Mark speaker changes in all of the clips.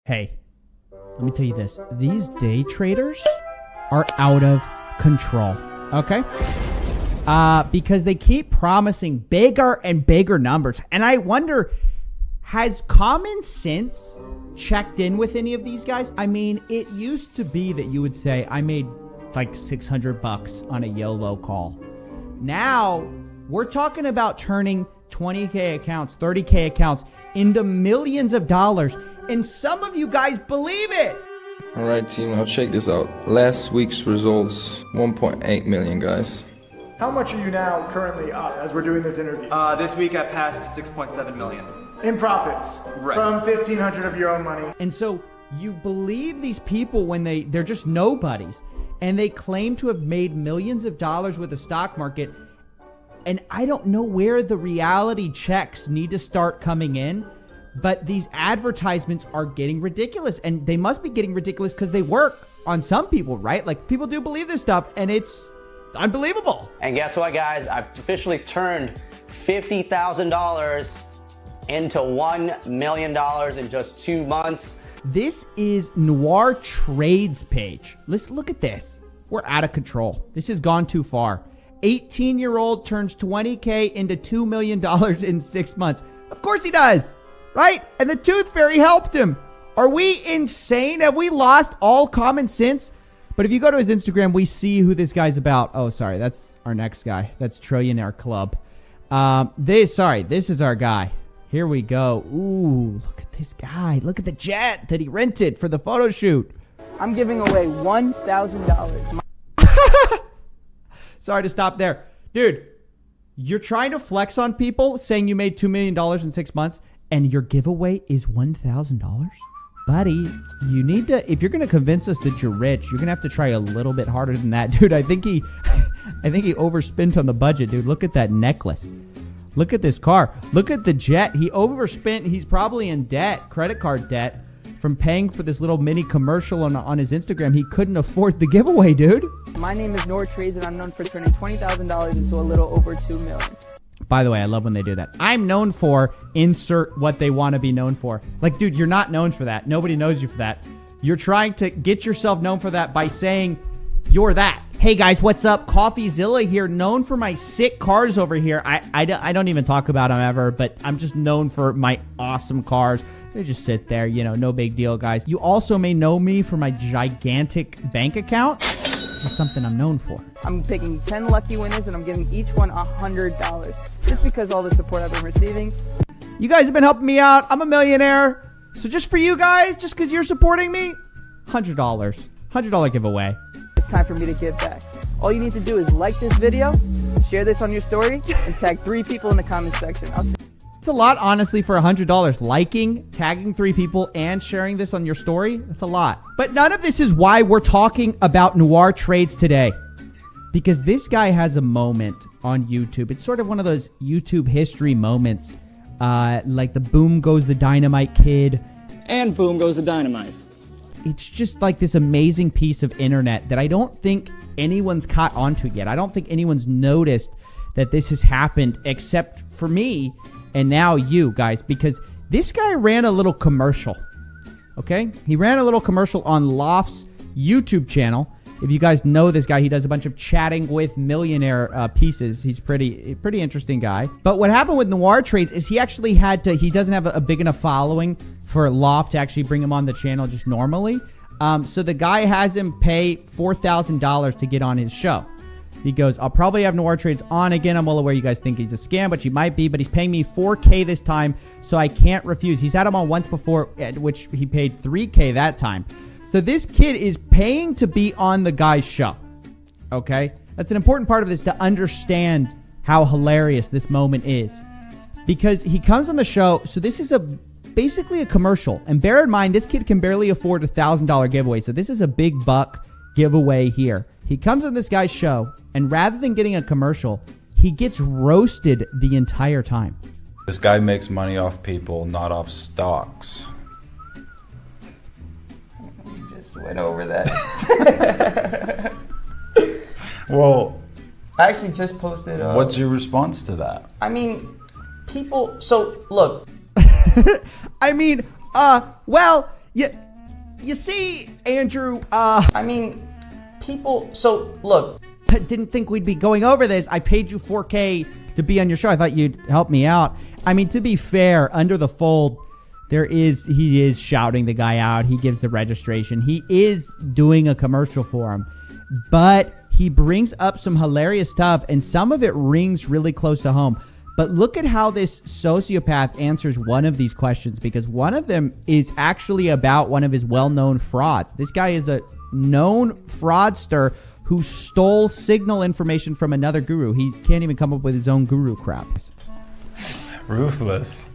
Speaker 1: Hey, let me tell you this. These day traders are out of control, okay? Because they keep promising bigger and bigger numbers. And I wonder, has common sense checked in with any of these guys? I mean, it used to be that you would say, I made like $600 on a YOLO call. Now, we're talking about turning 20K accounts, 30K accounts into millions of dollars. And some of you guys believe it.
Speaker 2: All right, team, now check this out. Last week's results, 1.8 million, guys.
Speaker 3: How much are you now currently up as we're doing this interview?
Speaker 4: This week I passed 6.7 million.
Speaker 3: In profits,
Speaker 4: right,
Speaker 3: from 1,500 of your own money.
Speaker 1: And so you believe these people when they're just nobodies, and they claim to have made millions of dollars with the stock market. And I don't know where the reality checks need to start coming in, but these advertisements are getting ridiculous, and they must be getting ridiculous because they work on some people, right? Like, people do believe this stuff, and it's unbelievable.
Speaker 5: And guess what, guys? I've officially turned $50,000 into $1 million in just 2 months.
Speaker 1: This is Noir Trades page. Let's look at this. We're out of control. This has gone too far. 18-year-old turns 20K into $2 million in 6 months. Of course he does, right? And the Tooth Fairy helped him. Are we insane? Have we lost all common sense? But if you go to his Instagram, we see who this guy's about. Oh, sorry, that's our next guy. That's Trillionaire Club. This is our guy. Here we go. Ooh, look at this guy. Look at the jet that he rented for the photo shoot.
Speaker 6: I'm giving away $1,000.
Speaker 1: Sorry to stop there. Dude, you're trying to flex on people saying you made $2 million in 6 months, and your giveaway is $1,000? Buddy, you need to, if you're going to convince us that you're rich, you're going to have to try a little bit harder than that. Dude, I think he overspent on the budget, dude. Look at that necklace. Look at this car. Look at the jet. He overspent. He's probably in debt, credit card debt, from paying for this little mini commercial on his Instagram. He couldn't afford the giveaway, dude.
Speaker 6: My name is Noir Trades, and I'm known for turning $20,000 into a little over $2 million.
Speaker 1: By the way, I love when they do that. I'm known for insert what they want to be known for. Like, dude, you're not known for that. Nobody knows you for that. You're trying to get yourself known for that by saying you're that. Hey guys, what's up? Coffeezilla here, known for my sick cars over here. I don't even talk about them ever, but I'm just known for my awesome cars. They just sit there, you know, no big deal, guys. You also may know me for my gigantic bank account. Just something I'm known for.
Speaker 6: I'm picking 10 lucky winners, and I'm giving each one $100, just because all the support I've been receiving.
Speaker 1: You guys have been helping me out. I'm a millionaire. So just for you guys, just because you're supporting me, $100. $100 giveaway.
Speaker 6: It's time for me to give back. All you need to do is like this video, share this on your story, and tag 3 people in the comment section.
Speaker 1: It's a lot, honestly, for $100. Liking, tagging 3 people, and sharing this on your story, that's a lot. But none of this is why we're talking about Noir Trades today. Because this guy has a moment on YouTube. It's sort of one of those YouTube history moments. Like the boom goes the dynamite kid.
Speaker 7: And boom goes the dynamite.
Speaker 1: It's just like this amazing piece of internet that I don't think anyone's caught onto yet. I don't think anyone's noticed that this has happened except for me and now you guys, because this guy ran a little commercial, okay? He ran a little commercial on Loft's YouTube channel. If you guys know this guy, he does a bunch of chatting with millionaire pieces. He's pretty interesting guy. But what happened with Noir Trades is he actually he doesn't have a big enough following for Loft to actually bring him on the channel just normally. So the guy has him pay $4,000 to get on his show. He goes, I'll probably have Noir Trades on again. I'm well aware you guys think he's a scam, but he might be. But he's paying me $4K this time, so I can't refuse. He's had him on once before, at which he paid $3K that time. So this kid is paying to be on the guy's show, okay? That's an important part of this to understand how hilarious this moment is. Because he comes on the show, so this is basically a commercial. And bear in mind, this kid can barely afford a $1,000 giveaway, so this is a big buck giveaway here. He comes on this guy's show, and rather than getting a commercial, he gets roasted the entire time.
Speaker 8: This guy makes money off people, not off stocks.
Speaker 9: We just went over that.
Speaker 8: Well,
Speaker 9: I actually just posted...
Speaker 8: what's your response to that?
Speaker 9: I mean, people... So, look.
Speaker 1: I mean, well, You see, Andrew,
Speaker 9: I mean, people. So look,
Speaker 1: didn't think we'd be going over this. I paid you $4K to be on your show. I thought you'd help me out. I mean, to be fair, under the fold, he is shouting the guy out. He gives the registration. He is doing a commercial for him, but he brings up some hilarious stuff, and some of it rings really close to home. But look at how this sociopath answers one of these questions, because one of them is actually about one of his well-known frauds. This guy is a known fraudster who stole signal information from another guru. He can't even come up with his own guru crap.
Speaker 8: Ruthless.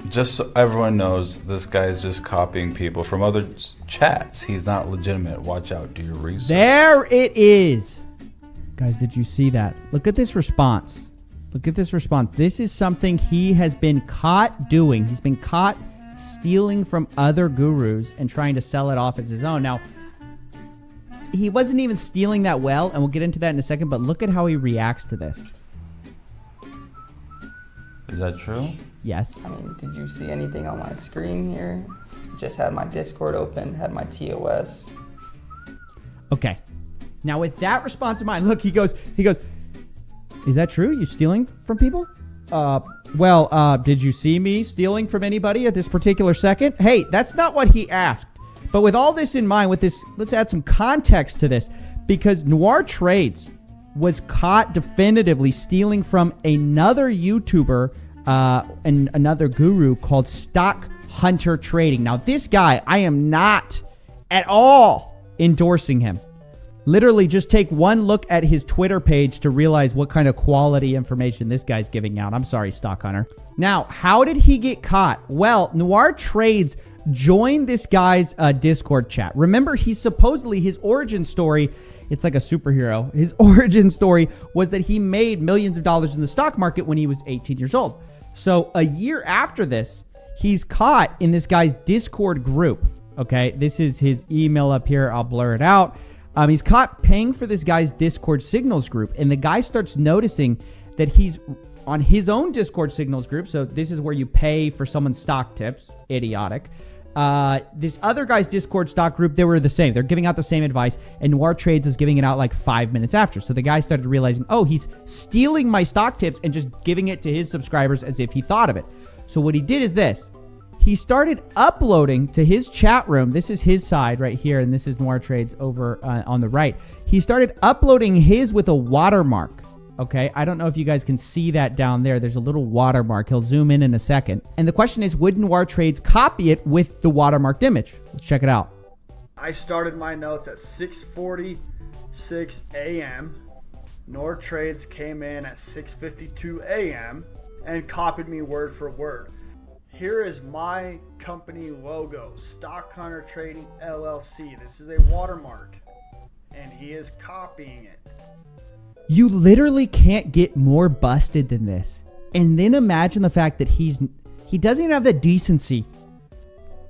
Speaker 8: Just so everyone knows, this guy's just copying people from other chats. He's not legitimate. Watch out. Do your research.
Speaker 1: There it is. Guys, did you see that? Look at this response. Look at this response. This is something he has been caught doing. He's been caught stealing from other gurus and trying to sell it off as his own. Now, he wasn't even stealing that well, and we'll get into that in a second, but look at how he reacts to this.
Speaker 8: Is that true?
Speaker 1: Yes.
Speaker 9: I mean, did you see anything on my screen here? Just had my Discord open, had my TOS.
Speaker 1: Okay. Now, with that response in mind, look, he goes, is that true? You stealing from people? Did you see me stealing from anybody at this particular second? Hey, that's not what he asked. But with all this in mind, let's add some context to this, because Noir Trades was caught definitively stealing from another YouTuber and another guru called Stock Hunter Trading. Now, this guy, I am not at all endorsing him. Literally, just take one look at his Twitter page to realize what kind of quality information this guy's giving out. I'm sorry, Stock Hunter. Now, how did he get caught? Well, Noir Trades joined this guy's Discord chat. Remember, he's supposedly, his origin story, it's like a superhero. His origin story was that he made millions of dollars in the stock market when he was 18 years old. So a year after this, he's caught in this guy's Discord group. Okay, this is his email up here. I'll blur it out. He's caught paying for this guy's Discord signals group, and the guy starts noticing that he's on his own Discord signals group. So this is where you pay for someone's stock tips. Idiotic. This other guy's Discord stock group, they were the same. They're giving out the same advice, and Noir Trades is giving it out like 5 minutes after. So the guy started realizing, oh, he's stealing my stock tips and just giving it to his subscribers as if he thought of it. So what he did is this. He started uploading to his chat room. This is his side right here, and this is Noir Trades over on the right. He started uploading his with a watermark. Okay, I don't know if you guys can see that down there. There's a little watermark. He'll zoom in a second. And the question is, would Noir Trades copy it with the watermarked image? Let's check it out.
Speaker 3: I started my notes at 6:46 a.m. Noir Trades came in at 6:52 a.m. and copied me word for word. Here is my company logo, Stock Hunter Trading LLC. This is a watermark, and he is copying it.
Speaker 1: You literally can't get more busted than this. And then imagine the fact that he doesn't even have the decency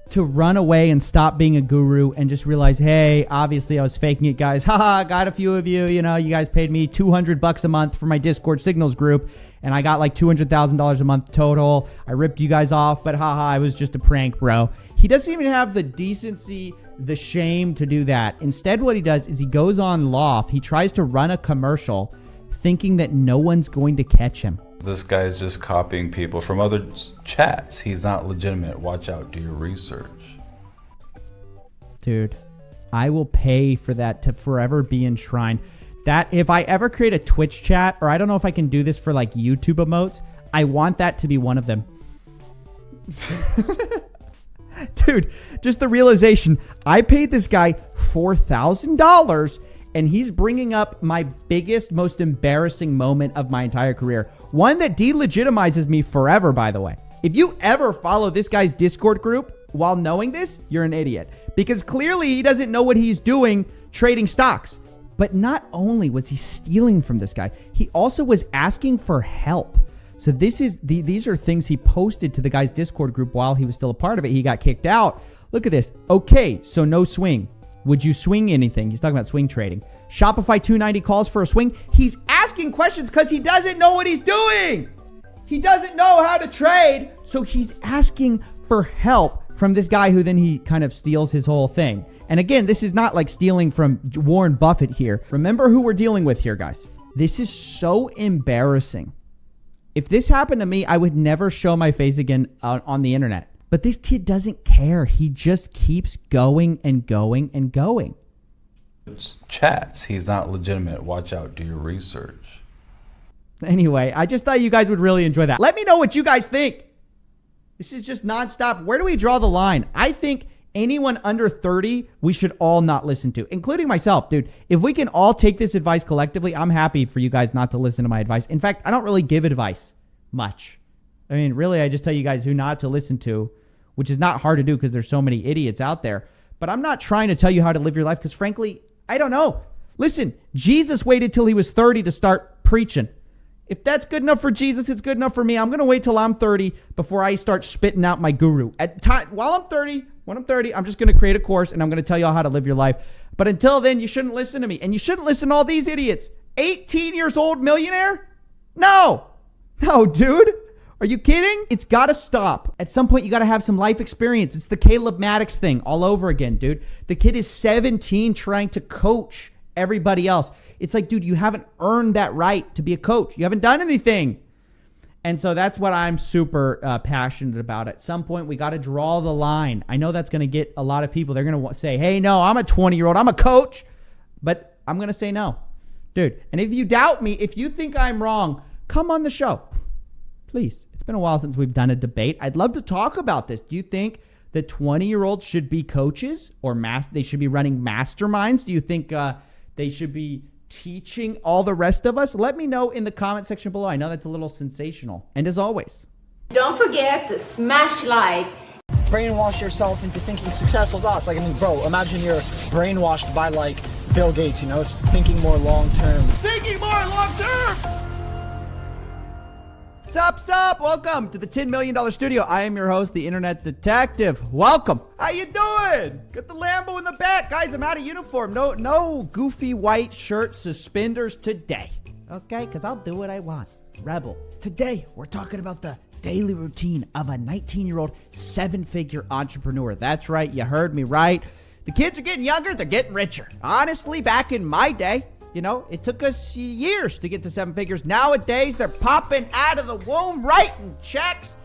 Speaker 1: to run away and stop being a guru and just realize, hey, obviously I was faking it, guys. Haha, got a few of you, you guys paid me $200 a month for my Discord signals group, and I got like $200,000 a month total. I ripped you guys off, but haha, it was just a prank, bro. He doesn't even have the decency, the shame to do that. Instead, what he does is he goes on Loft. He tries to run a commercial thinking that no one's going to catch him.
Speaker 8: This guy's just copying people from other chats. He's not legitimate. Watch out. Do your research.
Speaker 1: Dude, I will pay for that to forever be enshrined. That if I ever create a Twitch chat, or I don't know if I can do this for like YouTube emotes, I want that to be one of them. Dude, just the realization, I paid this guy $4,000 and he's bringing up my biggest, most embarrassing moment of my entire career. One that delegitimizes me forever, by the way. If you ever follow this guy's Discord group while knowing this, you're an idiot. Because clearly he doesn't know what he's doing trading stocks. But not only was he stealing from this guy, he also was asking for help. So these are things he posted to the guy's Discord group while he was still a part of it. He got kicked out. Look at this. Okay, so no swing. Would you swing anything? He's talking about swing trading. Shopify 290 calls for a swing. He's asking questions because he doesn't know what he's doing. He doesn't know how to trade, so he's asking for help from this guy who then he kind of steals his whole thing. And again, this is not like stealing from Warren Buffett here. Remember who we're dealing with here, guys. This is so embarrassing. If this happened to me, I would never show my face again on the internet. But this kid doesn't care. He just keeps going and going and going.
Speaker 8: Chats. He's not legitimate. Watch out. Do your research.
Speaker 1: Anyway, I just thought you guys would really enjoy that. Let me know what you guys think. This is just nonstop. Where do we draw the line? I think anyone under 30, we should all not listen to, including myself, dude. If we can all take this advice collectively, I'm happy for you guys not to listen to my advice. In fact, I don't really give advice much. I mean, really, I just tell you guys who not to listen to, which is not hard to do because there's so many idiots out there. But I'm not trying to tell you how to live your life because, frankly, I don't know. Listen, Jesus waited till he was 30 to start preaching. If that's good enough for Jesus, it's good enough for me. I'm going to wait till I'm 30 before I start spitting out my guru. While I'm 30, when I'm 30, I'm just going to create a course and I'm going to tell you all how to live your life. But until then, you shouldn't listen to me. And you shouldn't listen to all these idiots. 18 years old millionaire? No, dude. Are you kidding? It's got to stop. At some point, you got to have some life experience. It's the Caleb Maddox thing all over again, dude. The kid is 17 trying to coach everybody else. It's like, dude, you haven't earned that right to be a coach. You haven't done anything. And so that's what I'm super passionate about. At some point, we got to draw the line. I know that's going to get a lot of people. They're going to say, hey, no, I'm a 20-year-old. I'm a coach. But I'm going to say no. Dude, and if you doubt me, if you think I'm wrong, come on the show. Please. It's been a while since we've done a debate. I'd love to talk about this. Do you think that 20-year-olds should be coaches or they should be running masterminds? Do you think they should be teaching all the rest of us? Let me know in the comment section below. I know that's a little sensational. And as always,
Speaker 10: don't forget to smash like.
Speaker 11: Brainwash yourself into thinking successful thoughts. Like, I mean, bro, imagine you're brainwashed by like Bill Gates, you know, it's thinking more long term.
Speaker 1: Thinking more long term! Sup? Welcome to the $10 million studio. I am your host, the Internet Detective. Welcome. How you doing? Got the Lambo in the back. Guys, I'm out of uniform. No goofy white shirt suspenders today. Okay? Because I'll do what I want. Rebel. Today, we're talking about the daily routine of a 19-year-old 7-figure entrepreneur. That's right. You heard me right. The kids are getting younger. They're getting richer. Honestly, back in my day, you know, it took us years to get to 7 figures. Nowadays, they're popping out of the womb, writing checks,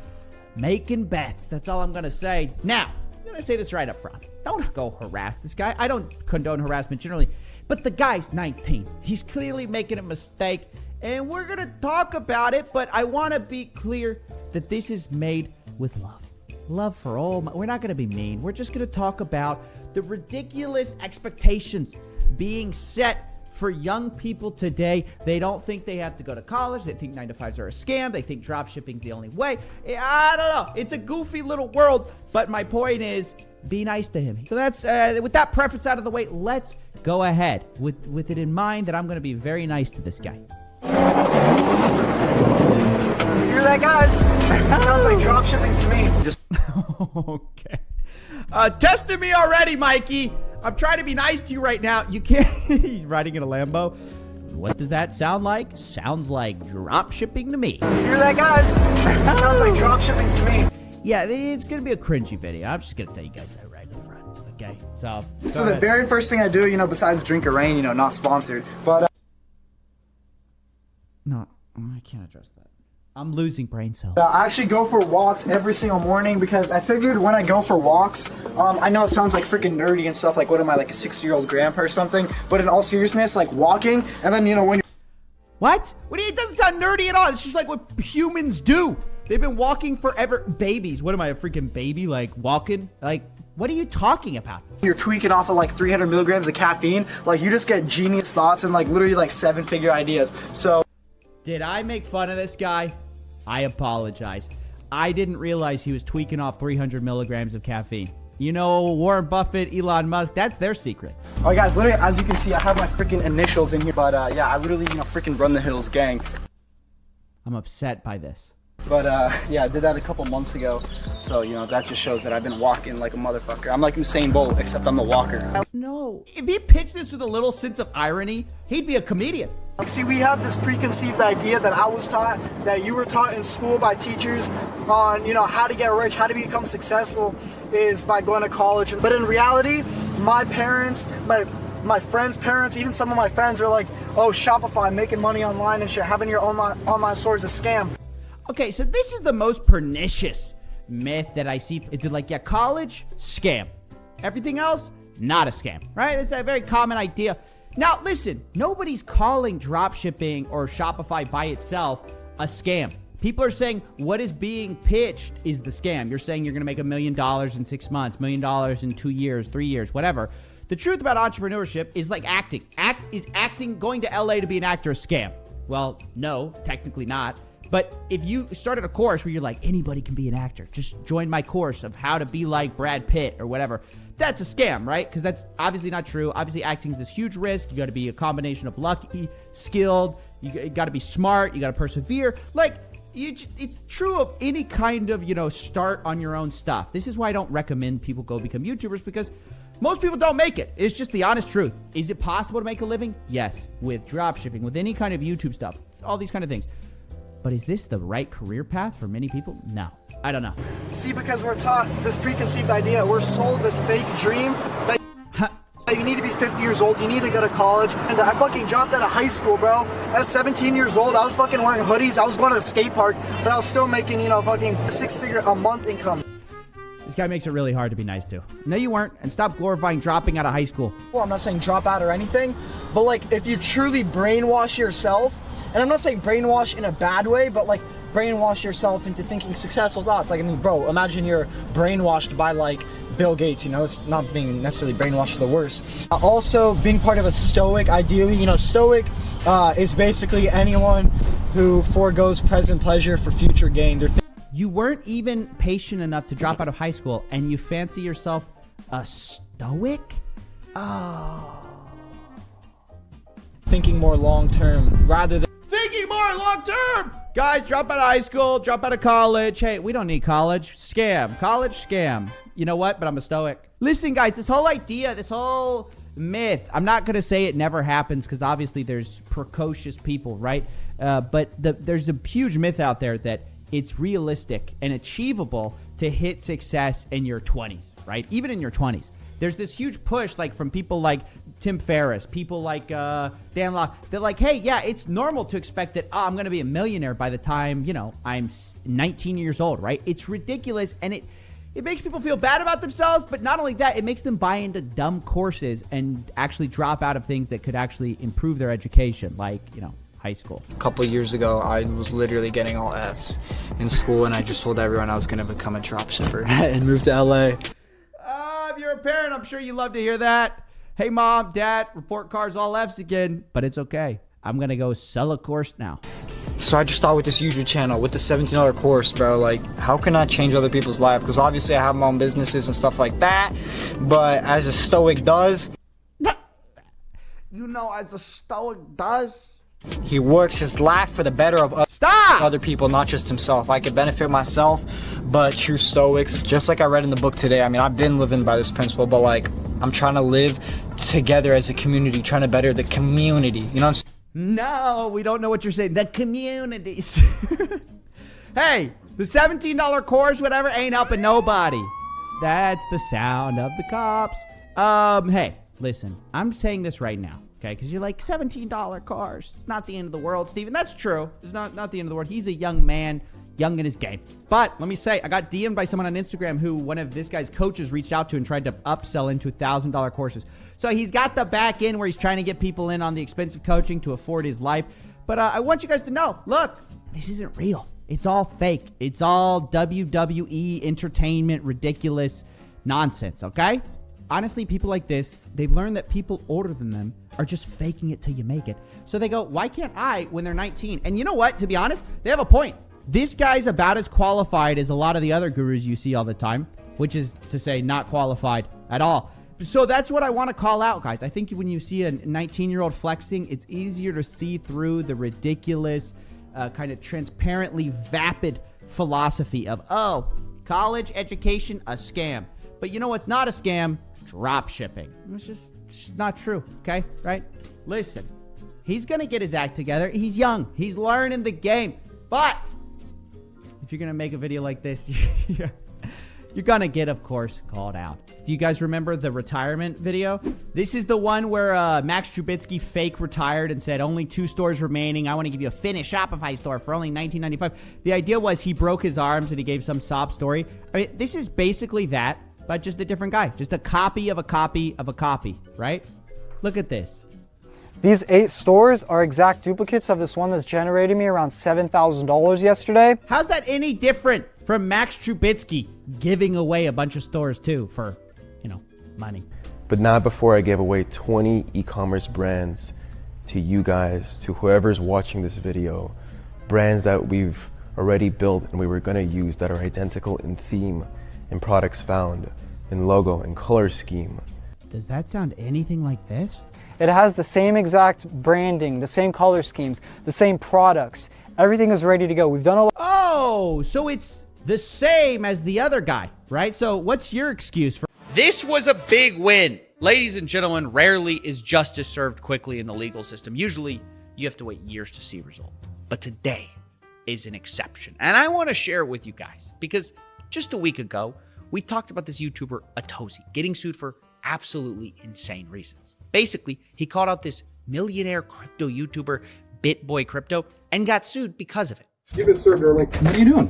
Speaker 1: making bets. That's all I'm going to say. Now, I'm going to say this right up front. Don't go harass this guy. I don't condone harassment generally, but the guy's 19. He's clearly making a mistake, and we're going to talk about it, but I want to be clear that this is made with love. Love for all. We're not going to be mean. We're just going to talk about the ridiculous expectations being set for young people today. They don't think they have to go to college. They think 9-to-5s are a scam. They think drop shipping's the only way. I don't know. It's a goofy little world, but my point is, be nice to him. So that's, with that preface out of the way, let's go ahead with it in mind that I'm going to be very nice to this guy.
Speaker 11: You hear that, guys? That sounds like drop shipping to me. Just
Speaker 1: okay. Tested me already, Mikey. I'm trying to be nice to you right now. You can't. He's riding in a Lambo. What does that sound like? Sounds like drop shipping to me.
Speaker 11: You hear that, guys? That sounds like drop shipping to me.
Speaker 1: Yeah, it's going to be a cringy video. I'm just going to tell you guys that right up front. Okay? So
Speaker 11: the very first thing I do, you know, besides drink a rain, you know, not sponsored, but
Speaker 1: no, I can't address that. I'm losing brain cells.
Speaker 11: I actually go for walks every single morning because I figured when I go for walks, I know it sounds like freaking nerdy and stuff, like what am I, like a 60-year-old grandpa or something, but in all seriousness, like walking, and then, you know, when you're...
Speaker 1: What? It doesn't sound nerdy at all. It's just like what humans do. They've been walking forever. Babies. What am I, a freaking baby? Like, walking? Like, what are you talking about?
Speaker 11: You're tweaking off of like 300 milligrams of caffeine, like you just get genius thoughts and like literally like 7-figure ideas. So...
Speaker 1: Did I make fun of this guy? I apologize. I didn't realize he was tweaking off 300 milligrams of caffeine. You know, Warren Buffett, Elon Musk, that's their secret.
Speaker 11: All right, guys, literally, as you can see, I have my freaking initials in here. But, yeah, I literally, you know, freaking run the hills gang.
Speaker 1: I'm upset by this.
Speaker 11: But, yeah, I did that a couple months ago. So, you know, that just shows that I've been walking like a motherfucker. I'm like Usain Bolt, except I'm the walker.
Speaker 1: No. If he pitched this with a little sense of irony, he'd be a comedian.
Speaker 11: See, we have this preconceived idea that I was taught, that you were taught in school by teachers on, how to get rich, how to become successful is by going to college. But in reality, my parents, my friends' parents, even some of my friends are like, oh, Shopify, making money online and shit, having your online store is a scam.
Speaker 1: Okay, so this is the most pernicious myth that I see. It's like, yeah, college, scam. Everything else, not a scam, right? It's a very common idea. Now, listen, nobody's calling dropshipping or Shopify by itself a scam. People are saying what is being pitched is the scam. You're saying you're going to make $1 million in 6 months, $1 million in 2 years, 3 years, whatever. The truth about entrepreneurship is like acting. Is acting, going to LA to be an actor, a scam? Well, no, technically not. But if you started a course where you're like, anybody can be an actor, just join my course of how to be like Brad Pitt or whatever, that's a scam, right? Because that's obviously not true. Obviously, acting is this huge risk. You got to be a combination of lucky, skilled, you got to be smart, you got to persevere. Like, it's true of any kind of, start on your own stuff. This is why I don't recommend people go become YouTubers, because most people don't make it. It's just the honest truth. Is it possible to make a living? Yes, with dropshipping, with any kind of YouTube stuff, all these kind of things. But is this the right career path for many people? No, I don't know.
Speaker 11: See, because we're taught this preconceived idea, we're sold this fake dream that you need to be 50 years old, you need to go to college. And I fucking dropped out of high school, bro. At 17 years old, I was fucking wearing hoodies, I was going to the skate park, but I was still making, fucking 6-figure a month income.
Speaker 1: This guy makes it really hard to be nice to. No, you weren't. And stop glorifying dropping out of high school.
Speaker 11: Well, I'm not saying drop out or anything, but like, if you truly brainwash yourself, and I'm not saying brainwash in a bad way, but like brainwash yourself into thinking successful thoughts. Like, I mean, bro, imagine you're brainwashed by like Bill Gates, it's not being necessarily brainwashed for the worse. Also, being part of a stoic, ideally, stoic is basically anyone who forgoes present pleasure for future gain.
Speaker 1: You weren't even patient enough to drop out of high school, and you fancy yourself a stoic? Oh.
Speaker 11: Thinking more long-term rather than
Speaker 1: thinking more long-term. Guys, drop out of high school, drop out of college. Hey, we don't need college. Scam. College, scam. You know what? But I'm a stoic. Listen, guys, this whole idea, this whole myth, I'm not going to say it never happens because obviously there's precocious people, right? But there's a huge myth out there that it's realistic and achievable to hit success in your 20s, right? Even in your 20s. There's this huge push, like from people like Tim Ferriss, people like Dan Locke. They're like, hey, yeah, it's normal to expect that I'm going to be a millionaire by the time, I'm 19 years old, right? It's ridiculous, and it makes people feel bad about themselves, but not only that, it makes them buy into dumb courses and actually drop out of things that could actually improve their education, like, high school.
Speaker 9: A couple of years ago, I was literally getting all Fs in school, and I just told everyone I was going to become a dropshipper and move to LA.
Speaker 1: If you're a parent, I'm sure you love to hear that. Hey, mom, dad, report cards all Fs again, but it's okay. I'm going to go sell a course now.
Speaker 9: So I just thought with this YouTube channel, with the $17 course, bro, like, how can I change other people's lives? Because obviously I have my own businesses and stuff like that, but as a stoic does...
Speaker 1: as a stoic does...
Speaker 9: He works his life for the better of other people, not just himself. I could benefit myself, but true stoics, just like I read in the book today, I mean, I've been living by this principle, but like, I'm trying to live together as a community, trying to better the community. You know what I'm saying?
Speaker 1: No, we don't know what you're saying. The communities. Hey, the $17 course, whatever, ain't helping nobody. That's the sound of the cops. Hey, listen, I'm saying this right now. Okay, because you're like, $17 course. It's not the end of the world, Stephen. That's true. It's not the end of the world. He's a young man, young in his game. But let me say, I got DM'd by someone on Instagram who one of this guy's coaches reached out to and tried to upsell into $1,000 courses. So he's got the back end where he's trying to get people in on the expensive coaching to afford his life. But I want you guys to know, look, this isn't real. It's all fake. It's all WWE entertainment, ridiculous nonsense, okay? Honestly, people like this, they've learned that people older than them are just faking it till you make it. So they go, why can't I when they're 19? And you know what? To be honest, they have a point. This guy's about as qualified as a lot of the other gurus you see all the time, which is to say not qualified at all. So that's what I want to call out, guys. I think when you see a 19-year-old flexing, it's easier to see through the ridiculous, kind of transparently vapid philosophy of, oh, college education, a scam. But you know what's not a scam? Drop shipping. It's just not true, okay? Right? Listen, He's going to get his act together. He's young. He's learning the game. But if you're going to make a video like this, you're going to get, of course, called out. Do you guys remember the retirement video? This is the one where Max Trubisky fake retired and said, only 2 stores remaining. I want to give you a Finnish Shopify store for only $19.95. The idea was he broke his arms and he gave some sob story. I mean, this is basically that, but just a different guy. Just a copy of a copy of a copy, right? Look at this.
Speaker 11: These 8 stores are exact duplicates of this one that's generated me around $7,000 yesterday.
Speaker 1: How's that any different from Max Trubisky giving away a bunch of stores too for, money?
Speaker 12: But not before I gave away 20 e-commerce brands to you guys, to whoever's watching this video. Brands that we've already built and we were gonna use that are identical in theme, in products found, in logo, in color scheme.
Speaker 1: Does that sound anything like this?
Speaker 11: It has the same exact branding, the same color schemes, the same products. Everything is ready to go. We've done a lot.
Speaker 1: Oh, so it's the same as the other guy, right? So what's your excuse for? This was a big win. Ladies and gentlemen, rarely is justice served quickly in the legal system. Usually you have to wait years to see a result. But today is an exception. And I want to share it with you guys because just a week ago, we talked about this YouTuber, Atozi, getting sued for absolutely insane reasons. Basically, he called out this millionaire crypto YouTuber, BitBoy Crypto, and got sued because of it.
Speaker 13: You've been served early. What are you doing?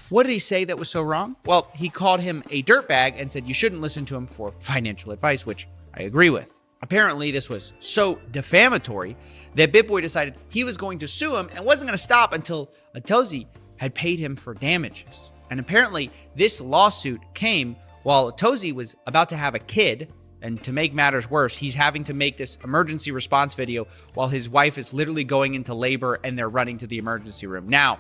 Speaker 1: What did he say that was so wrong? Well, he called him a dirtbag and said you shouldn't listen to him for financial advice, which I agree with. Apparently, this was so defamatory that BitBoy decided he was going to sue him and wasn't going to stop until Atozi had paid him for damages. And apparently, this lawsuit came while Atozi was about to have a kid. And to make matters worse, he's having to make this emergency response video while his wife is literally going into labor and they're running to the emergency room. Now,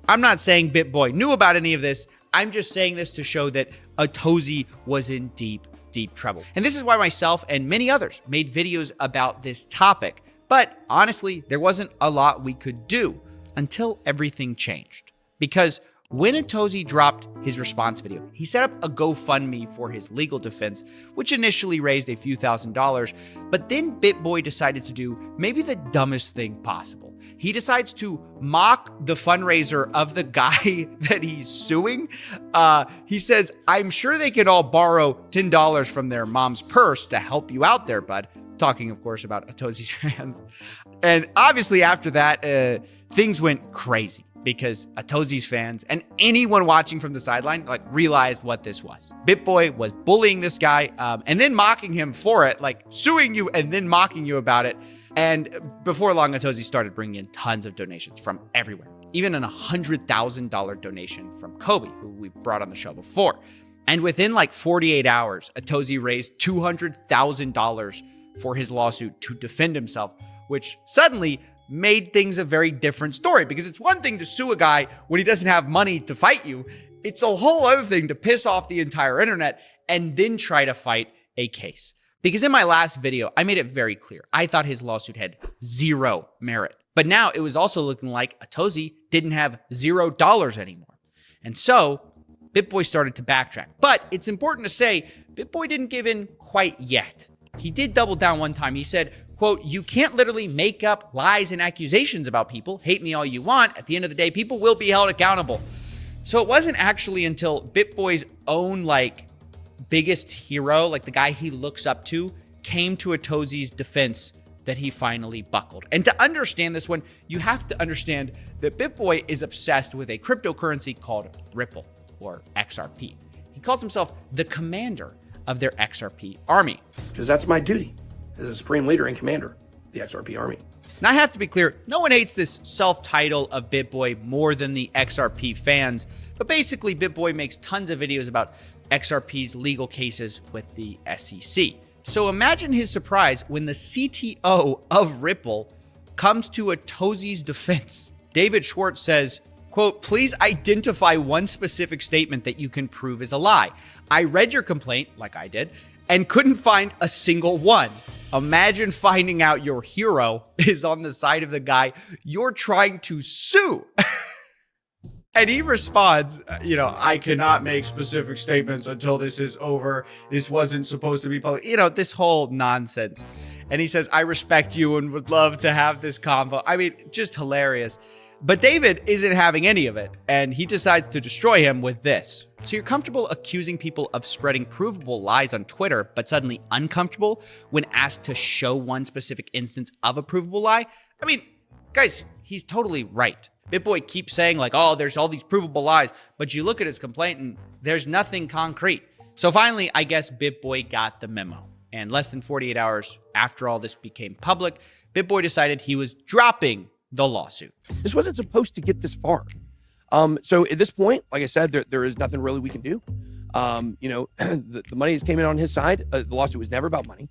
Speaker 1: I'm not saying BitBoy knew about any of this. I'm just saying this to show that Atozi was in deep, deep trouble. And this is why myself and many others made videos about this topic. But honestly, there wasn't a lot we could do until everything changed. Because when Atozi dropped his response video, he set up a GoFundMe for his legal defense, which initially raised a few $1,000s, but then BitBoy decided to do maybe the dumbest thing possible. He decides to mock the fundraiser of the guy that he's suing. He says, I'm sure they can all borrow $10 from their mom's purse to help you out there, bud. Talking, of course, about Atozi's fans. And obviously after that, things went crazy, because Atozi's fans and anyone watching from the sideline realized what this was. BitBoy was bullying this guy and then mocking him for it, suing you and then mocking you about it. And before long, Atozi started bringing in tons of donations from everywhere, even an $100,000 donation from Kobe, who we brought on the show before. And within 48 hours, Atozi raised $200,000 for his lawsuit to defend himself, which suddenly made things a very different story, because it's one thing to sue a guy when he doesn't have money to fight you. It's a whole other thing to piss off the entire internet and then try to fight a case. Because in my last video, I made it very clear. I thought his lawsuit had zero merit. But now it was also looking like Atozi didn't have $0 anymore. And so BitBoy started to backtrack. But it's important to say, BitBoy didn't give in quite yet. He did double down one time. He said, quote, you can't literally make up lies and accusations about people. Hate me all you want. At the end of the day, people will be held accountable. So it wasn't actually until BitBoy's own biggest hero, the guy he looks up to, came to Atozi's defense that he finally buckled. And to understand this one, you have to understand that BitBoy is obsessed with a cryptocurrency called Ripple, or XRP. He calls himself the commander of their XRP army.
Speaker 13: Because that's my duty as a supreme leader and commander of the XRP army.
Speaker 1: Now, I have to be clear, no one hates this self-title of BitBoy more than the XRP fans, but basically BitBoy makes tons of videos about XRP's legal cases with the SEC. So imagine his surprise when the CTO of Ripple comes to Atozi's defense. David Schwartz says, quote, please identify one specific statement that you can prove is a lie. I read your complaint, like I did, and couldn't find a single one. Imagine finding out your hero is on the side of the guy you're trying to sue. And he responds, I cannot make specific statements until this is over. This wasn't supposed to be public. This whole nonsense.
Speaker 14: And he says, I respect you and would love to have this convo. I mean, just hilarious. But David isn't having any of it, and he decides to destroy him with this. So you're comfortable accusing people of spreading provable lies on Twitter, but suddenly uncomfortable when asked to show one specific instance of a provable lie? I mean, guys, he's totally right. BitBoy keeps saying like, oh, there's all these provable lies, but you look at his complaint and there's nothing concrete. So finally, I guess BitBoy got the memo. And less than 48 hours after all this became public, BitBoy decided he was dropping the lawsuit.
Speaker 13: This wasn't supposed to get this far. So at this point, like I said, there is nothing really we can do. The money has came in on his side. The lawsuit was never about money.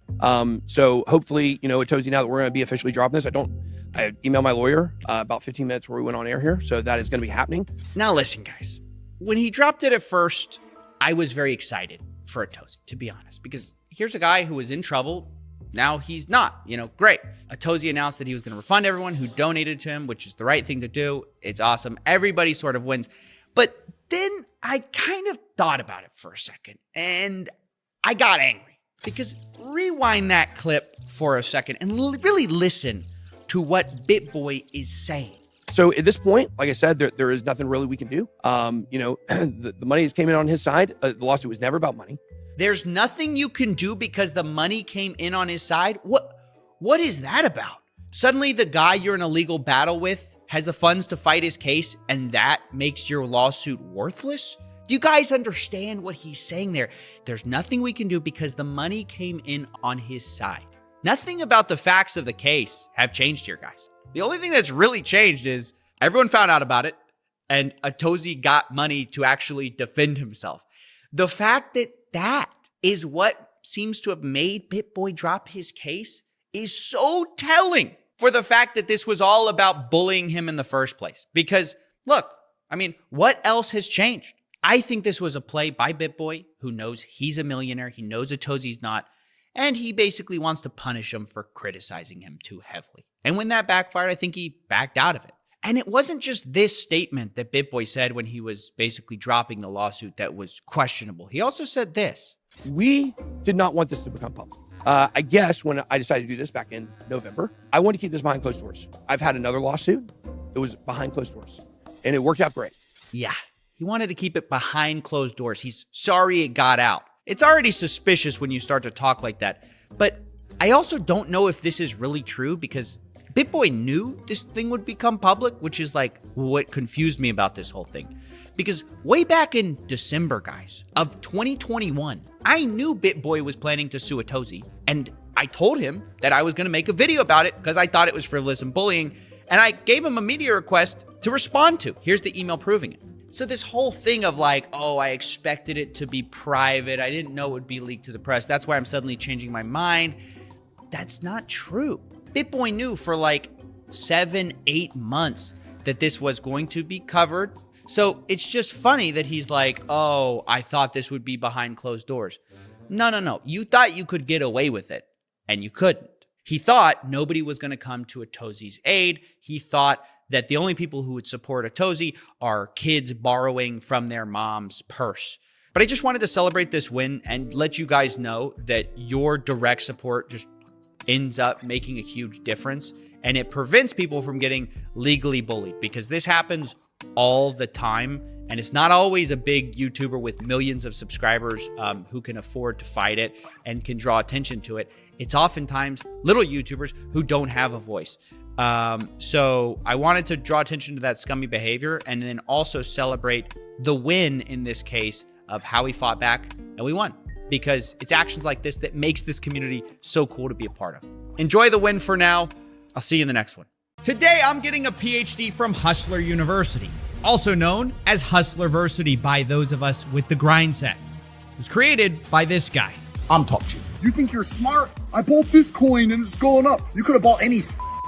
Speaker 13: So hopefully, it tells you now that we're going to be officially dropping this. I emailed my lawyer about 15 minutes before we went on air here. So that is going to be happening.
Speaker 14: Now listen, guys, when he dropped it at first, I was very excited for Atozy, to be honest, because here's a guy who was in trouble. Now he's not, great. Atozy announced that he was going to refund everyone who donated to him, which is the right thing to do. It's awesome. Everybody sort of wins. But then I kind of thought about it for a second and I got angry, because rewind that clip for a second and really listen to what BitBoy is saying.
Speaker 13: So at this point, like I said, there is nothing really we can do. The money has came in on his side. The lawsuit was never about money.
Speaker 14: There's nothing you can do because the money came in on his side? What is that about? Suddenly the guy you're in a legal battle with has the funds to fight his case, and that makes your lawsuit worthless? Do you guys understand what he's saying there? There's nothing we can do because the money came in on his side. Nothing about the facts of the case have changed here, guys. The only thing that's really changed is everyone found out about it, and Atozy got money to actually defend himself. The fact that that is what seems to have made BitBoy drop his case is so telling for the fact that this was all about bullying him in the first place. Because look, what else has changed? I think this was a play by BitBoy, who knows he's a millionaire. He knows Atozy's not. And he basically wants to punish him for criticizing him too heavily. And when that backfired, I think he backed out of it. And it wasn't just this statement that BitBoy said when he was basically dropping the lawsuit that was questionable. He also said this.
Speaker 13: We did not want this to become public. I guess when I decided to do this back in November, I wanted to keep this behind closed doors. I've had another lawsuit. It was behind closed doors. And it worked out great.
Speaker 14: Yeah, he wanted to keep it behind closed doors. He's sorry it got out. It's already suspicious when you start to talk like that. But I also don't know if this is really true, because BitBoy knew this thing would become public, which is like what confused me about this whole thing. Because way back in December, guys, of 2021, I knew BitBoy was planning to sue Atozy, and I told him that I was going to make a video about it because I thought it was frivolous and bullying, and I gave him a media request to respond to. Here's the email proving it. So this whole thing of like, oh, I expected it to be private, I didn't know it would be leaked to the press, that's why I'm suddenly changing my mind. That's not true. BitBoy knew for like 7-8 months that this was going to be covered. So it's just funny that he's like, oh, I thought this would be behind closed doors. No. You thought you could get away with it, and you couldn't. He thought nobody was going to come to Atozy's aid. He thought that the only people who would support Atozy are kids borrowing from their mom's purse. But I just wanted to celebrate this win and let you guys know that your direct support just ends up making a huge difference, and it prevents people from getting legally bullied, because this happens all the time, and it's not always a big YouTuber with millions of subscribers who can afford to fight it and can draw attention to it. It's oftentimes little YouTubers who don't have a voice. So I wanted to draw attention to that scummy behavior, and then also celebrate the win in this case of how he fought back, and we won. Because it's actions like this that makes this community so cool to be a part of. Enjoy the win for now. I'll see you in the next one. Today, I'm getting a PhD from Hustler University, also known as Hustlerversity by those of us with the grind set. It was created by this guy.
Speaker 15: I'm Top G. You think you're smart? I bought this coin and it's going up. You could have bought any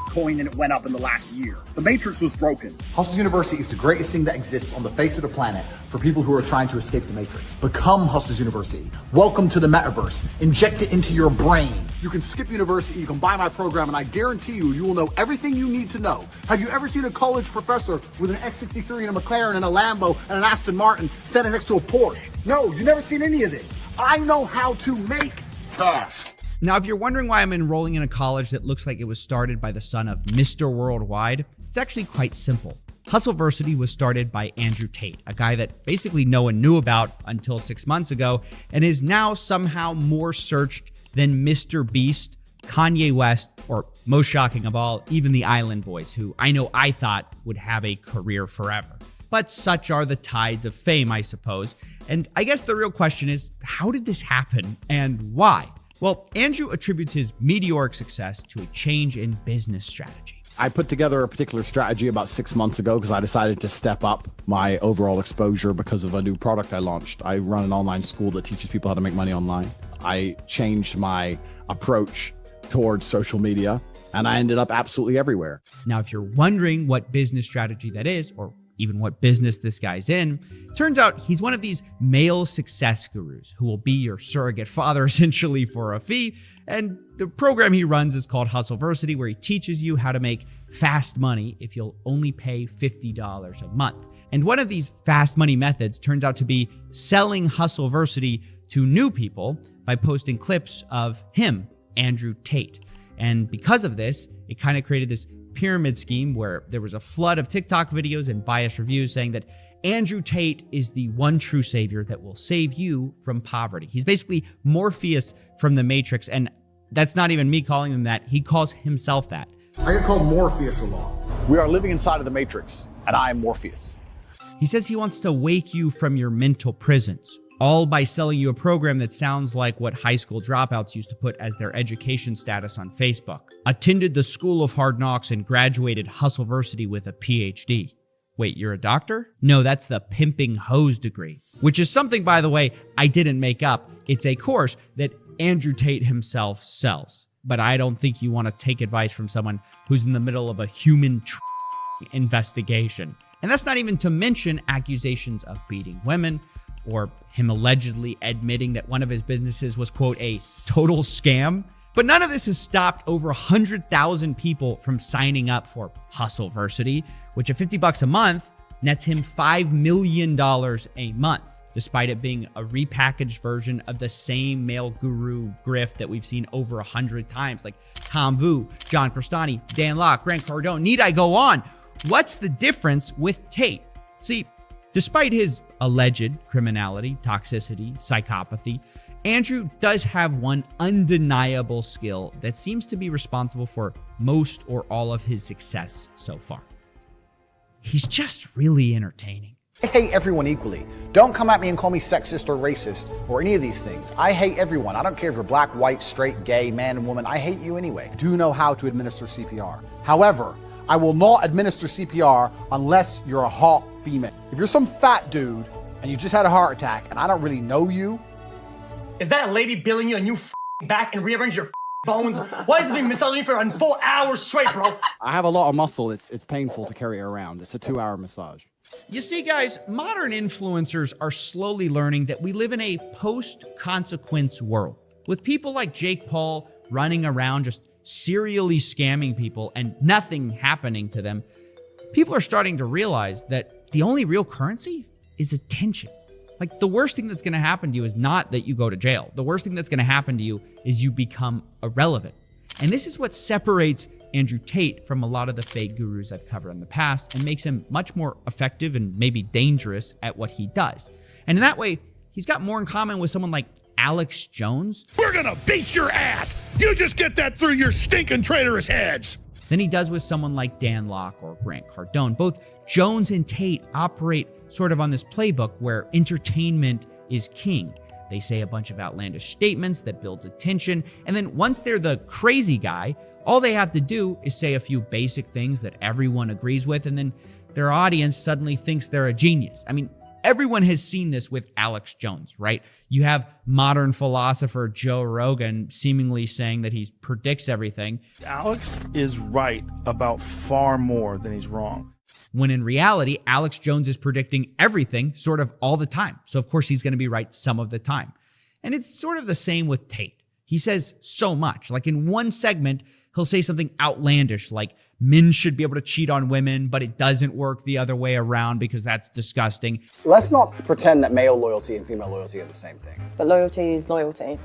Speaker 15: coin and it went up in the last year. The Matrix was broken.
Speaker 16: Hustlers University is the greatest thing that exists on the face of the planet for people who are trying to escape the Matrix. Become Hustlers University. Welcome to the metaverse. Inject it into your brain.
Speaker 15: You can skip university, you can buy my program, and I guarantee you will know everything you need to know. Have you ever seen a college professor with an X63 and a McLaren and a Lambo and an Aston Martin standing next to a Porsche? No, you've never seen any of this. I know how to make cash.
Speaker 14: Now, if you're wondering why I'm enrolling in a college that looks like it was started by the son of Mr. Worldwide, it's actually quite simple. Hustleversity was started by Andrew Tate, a guy that basically no one knew about until 6 months ago, and is now somehow more searched than Mr. Beast, Kanye West, or most shocking of all, even the Island Boys, who I thought would have a career forever. But such are the tides of fame, I suppose. And I guess the real question is, how did this happen and why? Well, Andrew attributes his meteoric success to a change in business strategy.
Speaker 16: I put together a particular strategy about 6 months ago because I decided to step up my overall exposure because of a new product I launched. I run an online school that teaches people how to make money online. I changed my approach towards social media, and I ended up absolutely everywhere.
Speaker 14: Now, if you're wondering what business strategy that is, or even what business this guy's in, turns out he's one of these male success gurus who will be your surrogate father essentially for a fee. And the program he runs is called Hustleversity, where he teaches you how to make fast money if you'll only pay $50 a month. And one of these fast money methods turns out to be selling Hustleversity to new people by posting clips of him, Andrew Tate. And because of this, it kind of created this pyramid scheme where there was a flood of TikTok videos and biased reviews saying that Andrew Tate is the one true savior that will save you from poverty. He's basically Morpheus from the Matrix, and that's not even me calling him that. He calls himself that.
Speaker 15: I get called Morpheus a lot.
Speaker 16: We are living inside of the Matrix, and I am Morpheus.
Speaker 14: He says he wants to wake you from your mental prisons, all by selling you a program that sounds like what high school dropouts used to put as their education status on Facebook. Attended the School of Hard Knocks and graduated Hustleversity with a PhD. Wait, you're a doctor? No, that's the pimping hose degree, which is something, by the way, I didn't make up. It's a course that Andrew Tate himself sells. But I don't think you want to take advice from someone who's in the middle of a human investigation. And that's not even to mention accusations of beating women, or him allegedly admitting that one of his businesses was, quote, a total scam. But none of this has stopped over 100,000 people from signing up for Hustleversity, which at $50 a month nets him $5 million a month, despite it being a repackaged version of the same male guru grift that we've seen over 100 times, like Tom Vu, John Crestani, Dan Lok, Grant Cardone. Need I go on? What's the difference with Tate? See, despite his alleged criminality, toxicity, psychopathy, Andrew does have one undeniable skill that seems to be responsible for most or all of his success so far. He's just really entertaining.
Speaker 16: I hate everyone equally. Don't come at me and call me sexist or racist or any of these things. I hate everyone. I don't care if you're black, white, straight, gay, man, and woman. I hate you anyway. I do know how to administer CPR. However, I will not administer CPR unless you're a hot female. If you're some fat dude and you just had a heart attack and I don't really know you.
Speaker 17: Is that a lady billing you and you back and rearrange your bones? Why is it being massaging for a full hour straight, bro?
Speaker 16: I have a lot of muscle. It's painful to carry around. It's a 2-hour massage.
Speaker 14: You see, guys, modern influencers are slowly learning that we live in a post-consequence world, with people like Jake Paul running around just serially scamming people and nothing happening to them. People are starting to realize that the only real currency is attention. Like, the worst thing that's going to happen to you is not that you go to jail. The worst thing that's going to happen to you is you become irrelevant. And this is what separates Andrew Tate from a lot of the fake gurus I've covered in the past and makes him much more effective and maybe dangerous at what he does. And in that way, he's got more in common with someone like Alex Jones.
Speaker 18: We're gonna beat your ass! You just get that through your stinking traitorous heads!
Speaker 14: Than he does with someone like Dan Lok or Grant Cardone. Both Jones and Tate operate sort of on this playbook where entertainment is king. They say a bunch of outlandish statements that builds attention, and then once they're the crazy guy, all they have to do is say a few basic things that everyone agrees with, and then their audience suddenly thinks they're a genius. I mean, everyone has seen this with Alex Jones, right? You have modern philosopher Joe Rogan seemingly saying that he predicts everything.
Speaker 18: Alex is right about far more than he's wrong.
Speaker 14: When in reality, Alex Jones is predicting everything sort of all the time. So of course he's going to be right some of the time. And it's sort of the same with Tate. He says so much. Like in one segment, he'll say something outlandish like men should be able to cheat on women, but it doesn't work the other way around because that's disgusting.
Speaker 16: Let's not pretend that male loyalty and female loyalty are the same thing.
Speaker 19: But loyalty is loyalty.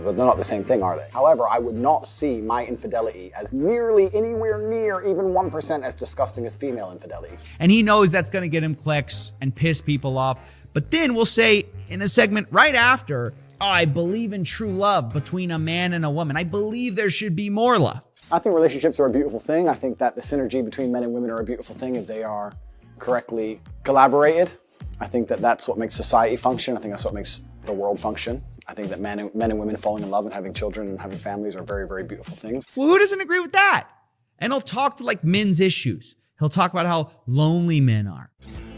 Speaker 16: But they're not the same thing, are they? However, I would not see my infidelity as nearly anywhere near even 1% as disgusting as female infidelity.
Speaker 14: And he knows that's going to get him clicks and piss people off. But then we'll say in a segment right after, oh, I believe in true love between a man and a woman. I believe there should be more love.
Speaker 16: I think relationships are a beautiful thing. I think that the synergy between men and women are a beautiful thing if they are correctly collaborated. I think that that's what makes society function. I think that's what makes the world function. I think that men and women falling in love and having children and having families are very, very beautiful things.
Speaker 14: Well, who doesn't agree with that? And he'll talk to like men's issues. He'll talk about how lonely men are.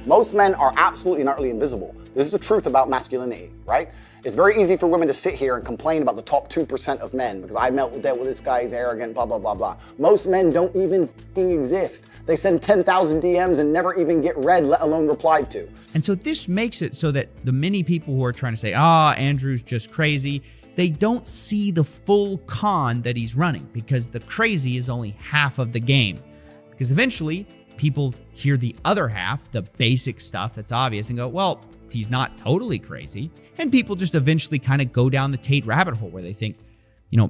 Speaker 16: Most men are absolutely and utterly invisible. This is the truth about masculinity, right? It's very easy for women to sit here and complain about the top 2% of men because I dealt with this guy, he's arrogant, blah, blah, blah, blah. Most men don't even f***ing exist. They send 10,000 DMs and never even get read, let alone replied to.
Speaker 14: And so this makes it so that the many people who are trying to say, Andrew's just crazy, they don't see the full con that he's running because the crazy is only half of the game. Because eventually people hear the other half, the basic stuff that's obvious, and go, well, he's not totally crazy. And people just eventually kind of go down the Tate rabbit hole where they think,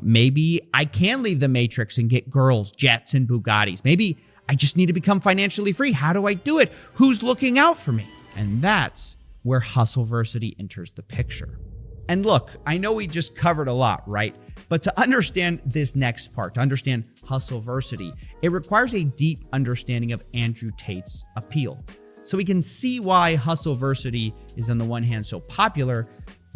Speaker 14: maybe I can leave the Matrix and get girls, jets, and Bugattis. Maybe I just need to become financially free. How do I do it? Who's looking out for me? And that's where Hustleversity enters the picture. And look, I know we just covered a lot, right? But to understand this next part, to understand Hustleversity, it requires a deep understanding of Andrew Tate's appeal. So we can see why Hustleversity is on the one hand so popular,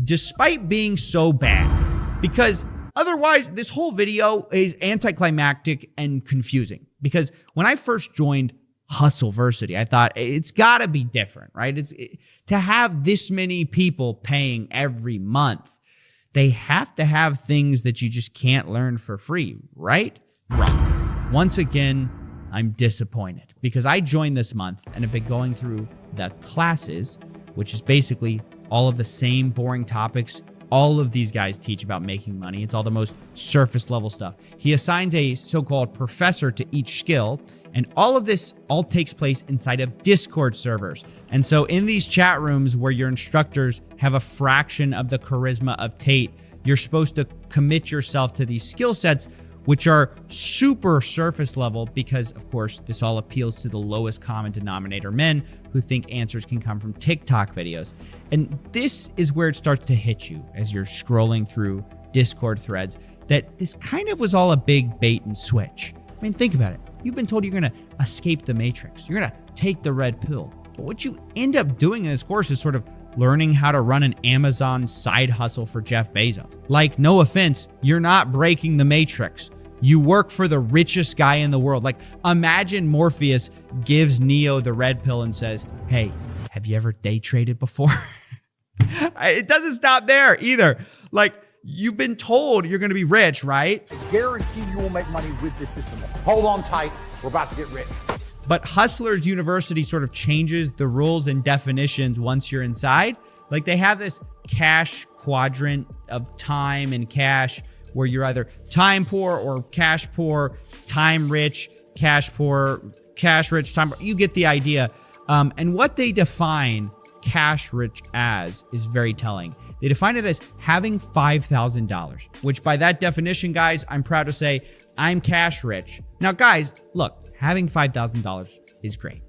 Speaker 14: despite being so bad. Because otherwise, this whole video is anticlimactic and confusing. Because when I first joined Hustleversity, I thought it's got to be different, right? To have this many people paying every month, they have to have things that you just can't learn for free, right? Wrong. Once again, I'm disappointed because I joined this month and have been going through the classes, which is basically all of the same boring topics all of these guys teach about making money. It's all the most surface level stuff. He assigns a so-called professor to each skill, and all of this all takes place inside of Discord servers. And so in these chat rooms where your instructors have a fraction of the charisma of Tate, you're supposed to commit yourself to these skill sets, which are super surface level because, of course, this all appeals to the lowest common denominator men who think answers can come from TikTok videos. And this is where it starts to hit you as you're scrolling through Discord threads, that this kind of was all a big bait and switch. I mean, think about it. You've been told you're going to escape the Matrix. You're going to take the red pill. But what you end up doing in this course is sort of learning how to run an Amazon side hustle for Jeff Bezos. Like, no offense, you're not breaking the Matrix. You work for the richest guy in the world. Like, imagine Morpheus gives Neo the red pill and says, hey, have you ever day traded before? It doesn't stop there either. Like, you've been told you're going to be rich, right?
Speaker 16: I guarantee you will make money with this system. Hold on tight. We're about to get rich.
Speaker 14: But Hustlers University sort of changes the rules and definitions once you're inside. Like, they have this cash quadrant of time and cash where you're either time poor or cash poor, time rich, cash poor, cash rich, time poor. You get the idea. And what they define cash rich as is very telling. They define it as having $5,000, which by that definition, guys, I'm proud to say I'm cash rich. Now, guys, look, having $5,000 is great,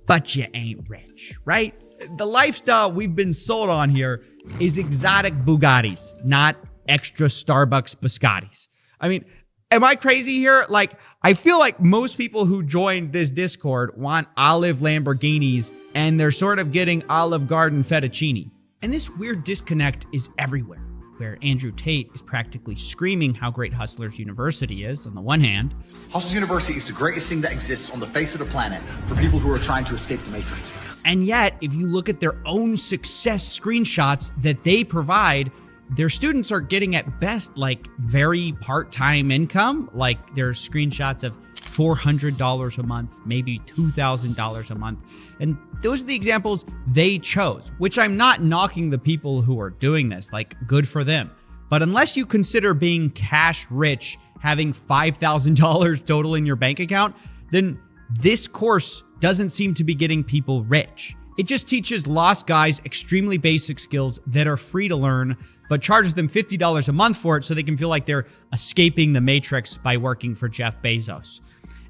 Speaker 14: but you ain't rich, right? The lifestyle we've been sold on here is exotic Bugattis, not extra Starbucks biscottis. I mean, am I crazy here? Like, I feel like most people who join this Discord want olive Lamborghinis and they're sort of getting Olive Garden fettuccine. And this weird disconnect is everywhere, where Andrew Tate is practically screaming how great Hustlers University is on the one hand.
Speaker 15: Hustlers University is the greatest thing that exists on the face of the planet for people who are trying to escape the Matrix.
Speaker 14: And yet, if you look at their own success screenshots that they provide, their students are getting at best like very part-time income. Like, there's screenshots of $400 a month, maybe $2,000 a month. And those are the examples they chose, which I'm not knocking the people who are doing this, like, good for them. But unless you consider being cash rich having $5,000 total in your bank account, then this course doesn't seem to be getting people rich. It just teaches lost guys extremely basic skills that are free to learn, but charges them $50 a month for it so they can feel like they're escaping the matrix by working for Jeff Bezos.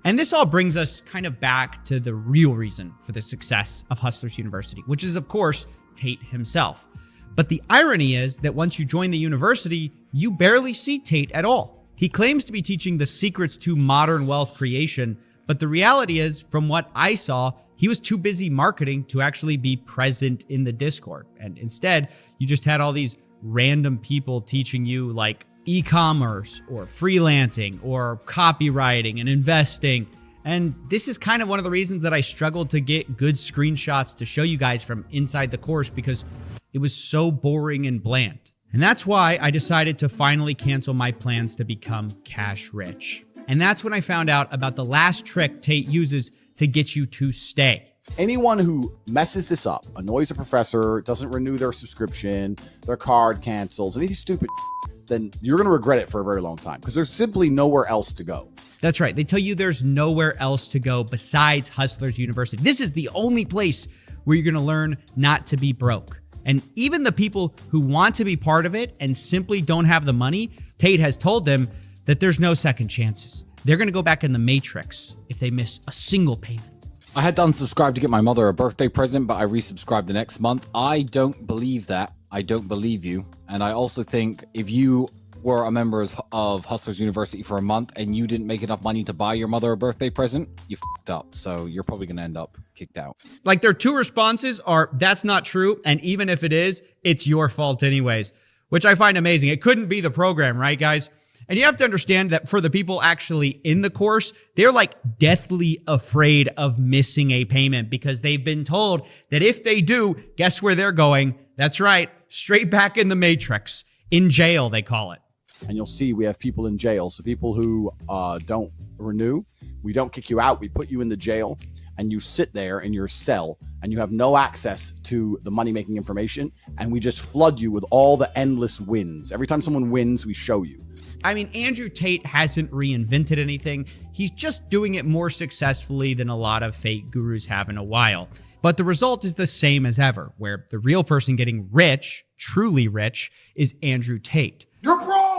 Speaker 14: And this all brings us kind of back to the real reason for the success of Hustlers University, which is, of course, Tate himself. But the irony is that once you join the university, you barely see Tate at all. He claims to be teaching the secrets to modern wealth creation, but the reality is, from what I saw, he was too busy marketing to actually be present in the Discord. And instead, you just had all these random people teaching you like e-commerce or freelancing or copywriting and investing. And this is kind of one of the reasons that I struggled to get good screenshots to show you guys from inside the course, because it was so boring and bland. And that's why I decided to finally cancel my plans to become cash rich. And that's when I found out about the last trick Tate uses to get you to stay.
Speaker 16: Anyone who messes this up, annoys a professor, doesn't renew their subscription, their card cancels, anything stupid, then you're going to regret it for a very long time, because there's simply nowhere else to go.
Speaker 14: That's right. They tell you there's nowhere else to go besides Hustlers University. This is the only place where you're going to learn not to be broke. And even the people who want to be part of it and simply don't have the money, Tate has told them that there's no second chances. They're going to go back in the matrix if they miss a single payment.
Speaker 19: I had unsubscribed to get my mother a birthday present, but I resubscribed the next month. I don't believe that. I don't believe you. And I also think if you were a member of Hustlers University for a month and you didn't make enough money to buy your mother a birthday present, you f***ed up. So you're probably going to end up kicked out.
Speaker 14: Like, their two responses are, that's not true. And even if it is, it's your fault anyways, which I find amazing. It couldn't be the program, right, guys? And you have to understand that for the people actually in the course, they're like deathly afraid of missing a payment, because they've been told that if they do, guess where they're going? That's right, straight back in the matrix, in jail, they call it.
Speaker 16: And you'll see we have people in jail. So people who don't renew, we don't kick you out. We put you in the jail and you sit there in your cell and you have no access to the money-making information. And we just flood you with all the endless wins. Every time someone wins, we show you.
Speaker 14: I mean, Andrew Tate hasn't reinvented anything. He's just doing it more successfully than a lot of fake gurus have in a while. But the result is the same as ever, where the real person getting rich, truly rich, is Andrew Tate.
Speaker 15: You're broke!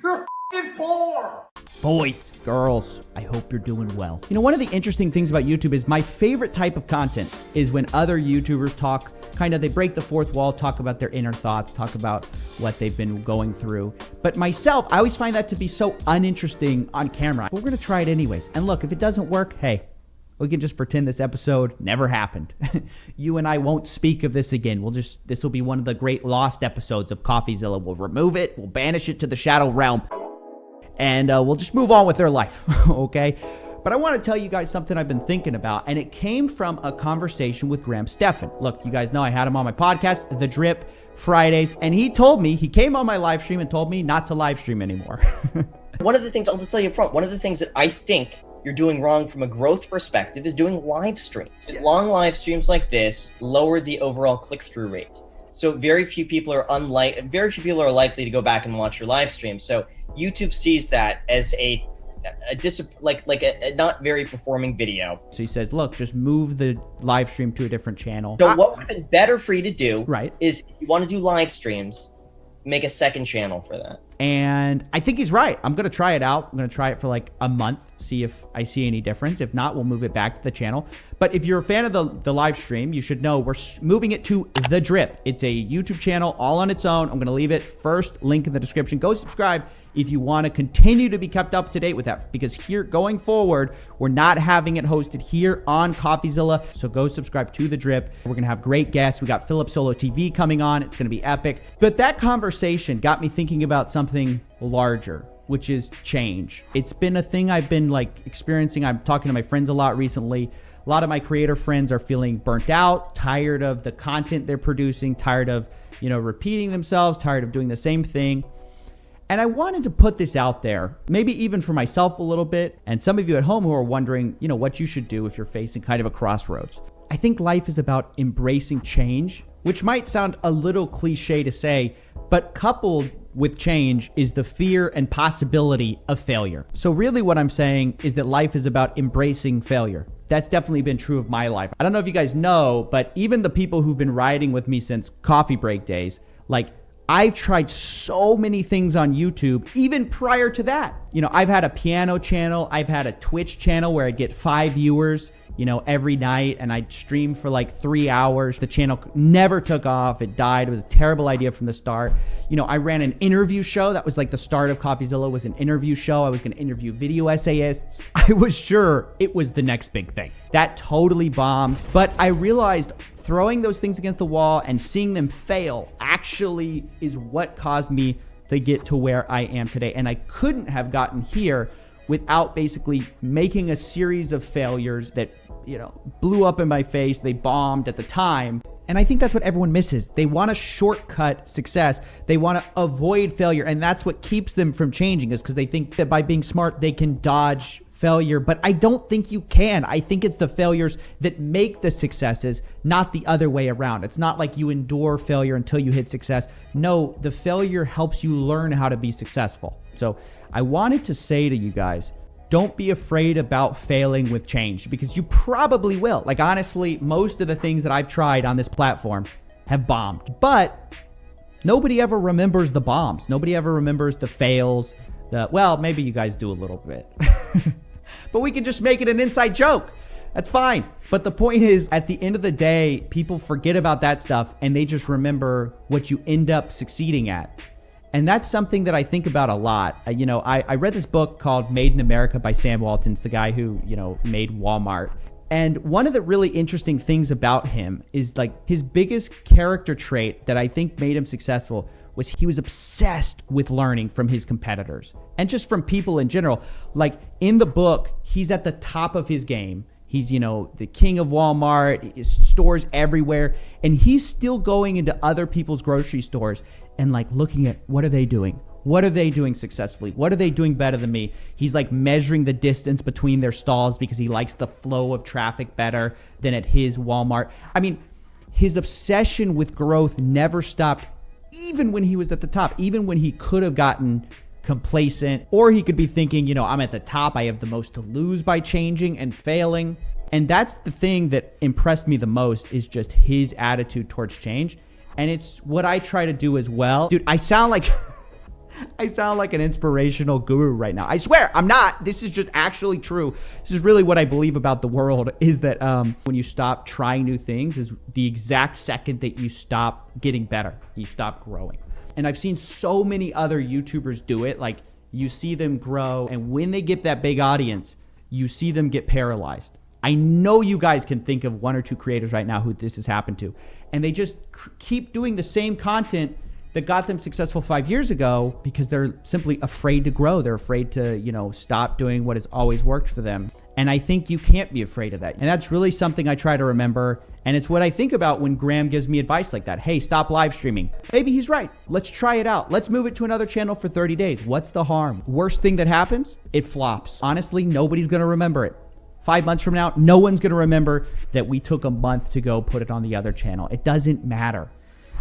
Speaker 15: You're f***ing poor!
Speaker 1: Boys, girls, I hope you're doing well. You know, one of the interesting things about YouTube is my favorite type of content is when other YouTubers talk, they break the fourth wall, talk about their inner thoughts, talk about what they've been going through. But myself, I always find that to be so uninteresting on camera. But we're going to try it anyways. And look, if it doesn't work, hey, we can just pretend this episode never happened. You and I won't speak of this again. This will be one of the great lost episodes of Coffeezilla. We'll remove it. We'll banish it to the shadow realm. And we'll just move on with their life, okay? But I want to tell you guys something I've been thinking about, and it came from a conversation with Graham Stephan. Look, you guys know I had him on my podcast, The Drip, Fridays, and he came on my live stream and told me not to live stream anymore.
Speaker 20: One of the things, I'll just tell you up front, one of the things that I think you're doing wrong from a growth perspective is doing live streams. Long live streams like this lower the overall click-through rate. So very few people are likely to go back and watch your live stream. So YouTube sees that as a not very performing video.
Speaker 1: So he says, look, just move the live stream to a different channel.
Speaker 20: So what would have been better for you to do
Speaker 1: right.
Speaker 20: is, if you want to do live streams, make a second channel for that.
Speaker 1: And I think he's right. I'm going to try it out. I'm going to try it for like a month, see if I see any difference. If not, we'll move it back to the channel. But if you're a fan of the live stream, you should know we're moving it to The Drip. It's a YouTube channel all on its own. I'm going to leave it first, link in the description. Go subscribe if you want to continue to be kept up to date with that, because here going forward, we're not having it hosted here on Coffeezilla. So go subscribe to The Drip. We're going to have great guests. We got Philip Solo TV coming on. It's going to be epic. But that conversation got me thinking about something larger, which is change. It's been a thing I've been experiencing. I'm talking to my friends a lot recently. A lot of my creator friends are feeling burnt out, tired of the content they're producing, tired of, repeating themselves, tired of doing the same thing. And I wanted to put this out there, maybe even for myself a little bit, and some of you at home who are wondering, what you should do if you're facing kind of a crossroads. I think life is about embracing change, which might sound a little cliche to say, but coupled with change is the fear and possibility of failure. So really what I'm saying is that life is about embracing failure. That's definitely been true of my life. I don't know if you guys know, but even the people who've been riding with me since coffee break days, like I've tried so many things on YouTube, even prior to that. You know, I've had a piano channel. I've had a Twitch channel where I'd get 5 viewers, you know, every night, and I'd stream for like 3 hours. The channel never took off. It died. It was a terrible idea from the start. You know, I ran an interview show. That was like the start of Coffeezilla, was an interview show. I was going to interview video essayists. I was sure it was the next big thing. That totally bombed. But I realized throwing those things against the wall and seeing them fail actually is what caused me to get to where I am today. And I couldn't have gotten here without basically making a series of failures that, you know, blew up in my face. They bombed at the time. And I think that's what everyone misses. They want to shortcut success. They want to avoid failure. And that's what keeps them from changing, is because they think that by being smart, they can dodge failure. But I don't think you can. I think it's the failures that make the successes, not the other way around. It's not like you endure failure until you hit success. No, the failure helps you learn how to be successful. So I wanted to say to you guys, don't be afraid about failing with change, because you probably will. Like, honestly, most of the things that I've tried on this platform have bombed, but nobody ever remembers the bombs. Nobody ever remembers the fails. Well, maybe you guys do a little bit, but we can just make it an inside joke. That's fine. But the point is, at the end of the day, people forget about that stuff and they just remember what you end up succeeding at. And that's something that I think about a lot. You know, I read this book called Made in America by Sam Walton, the guy who, you know, made Walmart. And one of the really interesting things about him is, like, his biggest character trait that I think made him successful was he was obsessed with learning from his competitors and just from people in general. Like, in the book, he's at the top of his game. He's, you know, the king of Walmart, his stores everywhere. And he's still going into other people's grocery stores and, like, looking at, what are they doing? What are they doing successfully? What are they doing better than me? He's, like, measuring the distance between their stalls because he likes the flow of traffic better than at his Walmart. I mean, his obsession with growth never stopped, even when he was at the top, even when he could have gotten complacent, or he could be thinking, you know, I'm at the top, I have the most to lose by changing and failing. And that's the thing that impressed me the most, is just his attitude towards change. And it's what I try to do as well. Dude, I sound like an inspirational guru right now. I swear, I'm not. This is just actually true. This is really what I believe about the world, is that when you stop trying new things is the exact second that you stop getting better. You stop growing. And I've seen so many other YouTubers do it. Like, you see them grow, and when they get that big audience, you see them get paralyzed. I know you guys can think of 1 or 2 creators right now who this has happened to, and they just keep doing the same content that got them successful 5 years ago because they're simply afraid to grow. They're afraid to, you know, stop doing what has always worked for them. And I think you can't be afraid of that. And that's really something I try to remember. And it's what I think about when Graham gives me advice like that. Hey, stop live streaming. Maybe he's right. Let's try it out. Let's move it to another channel for 30 days. What's the harm? Worst thing that happens? It flops. Honestly, nobody's going to remember it. 5 months from now, no one's going to remember that we took a month to go put it on the other channel. It doesn't matter.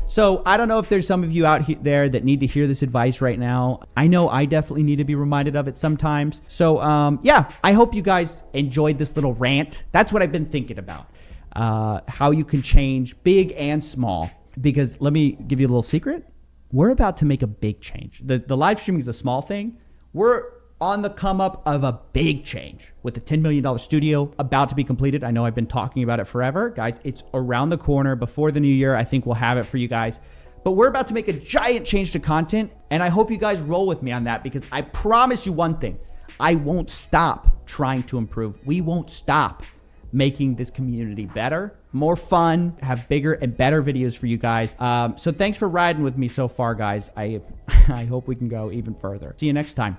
Speaker 1: So I don't know if there's some of you out there that need to hear this advice right now. I know I definitely need to be reminded of it sometimes. So yeah, I hope you guys enjoyed this little rant. That's what I've been thinking about. How you can change big and small. Because let me give you a little secret. We're about to make a big change. The live streaming is a small thing. We're on the come up of a big change with the $10 million studio about to be completed. I know I've been talking about it forever. Guys, it's around the corner. Before the new year, I think we'll have it for you guys. But we're about to make a giant change to content, and I hope you guys roll with me on that, because I promise you one thing. I won't stop trying to improve. We won't stop making this community better, more fun, have bigger and better videos for you guys. So thanks for riding with me so far, guys. I hope we can go even further. See you next time.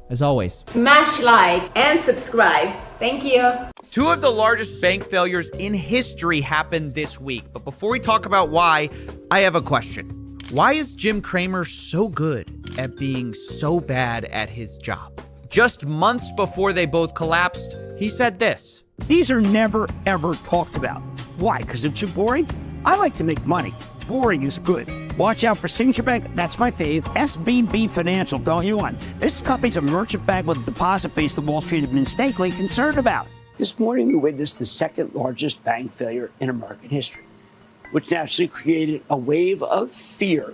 Speaker 1: As always,
Speaker 10: smash like and subscribe. Thank you.
Speaker 14: 2 of the largest bank failures in history happened this week. But before we talk about why, I have a question. Why is Jim Cramer so good at being so bad at his job? Just months before they both collapsed, he said this.
Speaker 21: These are never, ever talked about. Why? Because it's too boring? I like to make money. boring is good. Watch out for Signature Bank, that's my fave. SVB Financial, don't you want? This company's a merchant bank with a deposit base that Wall Street had been mistakenly concerned about. This morning, we witnessed the second largest bank failure in American history, which naturally created a wave of fear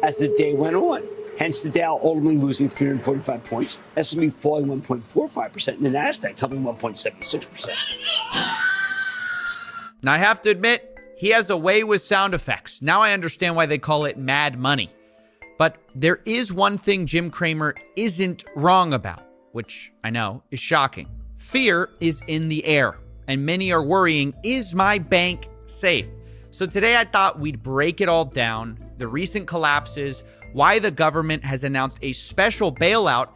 Speaker 21: as the day went on. Hence the Dow ultimately losing 345 points, S&P falling 1.45%, and the NASDAQ tumbling 1.76%.
Speaker 14: Now, I have to admit, he has a way with sound effects. Now I understand why they call it Mad Money. But there is one thing Jim Cramer isn't wrong about, which I know is shocking. Fear is in the air, and many are worrying, is my bank safe? So today I thought we'd break it all down, the recent collapses, why the government has announced a special bailout,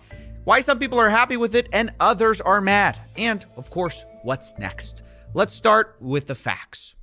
Speaker 14: why some people are happy with it and others are mad, and of course, what's next. Let's start with the facts.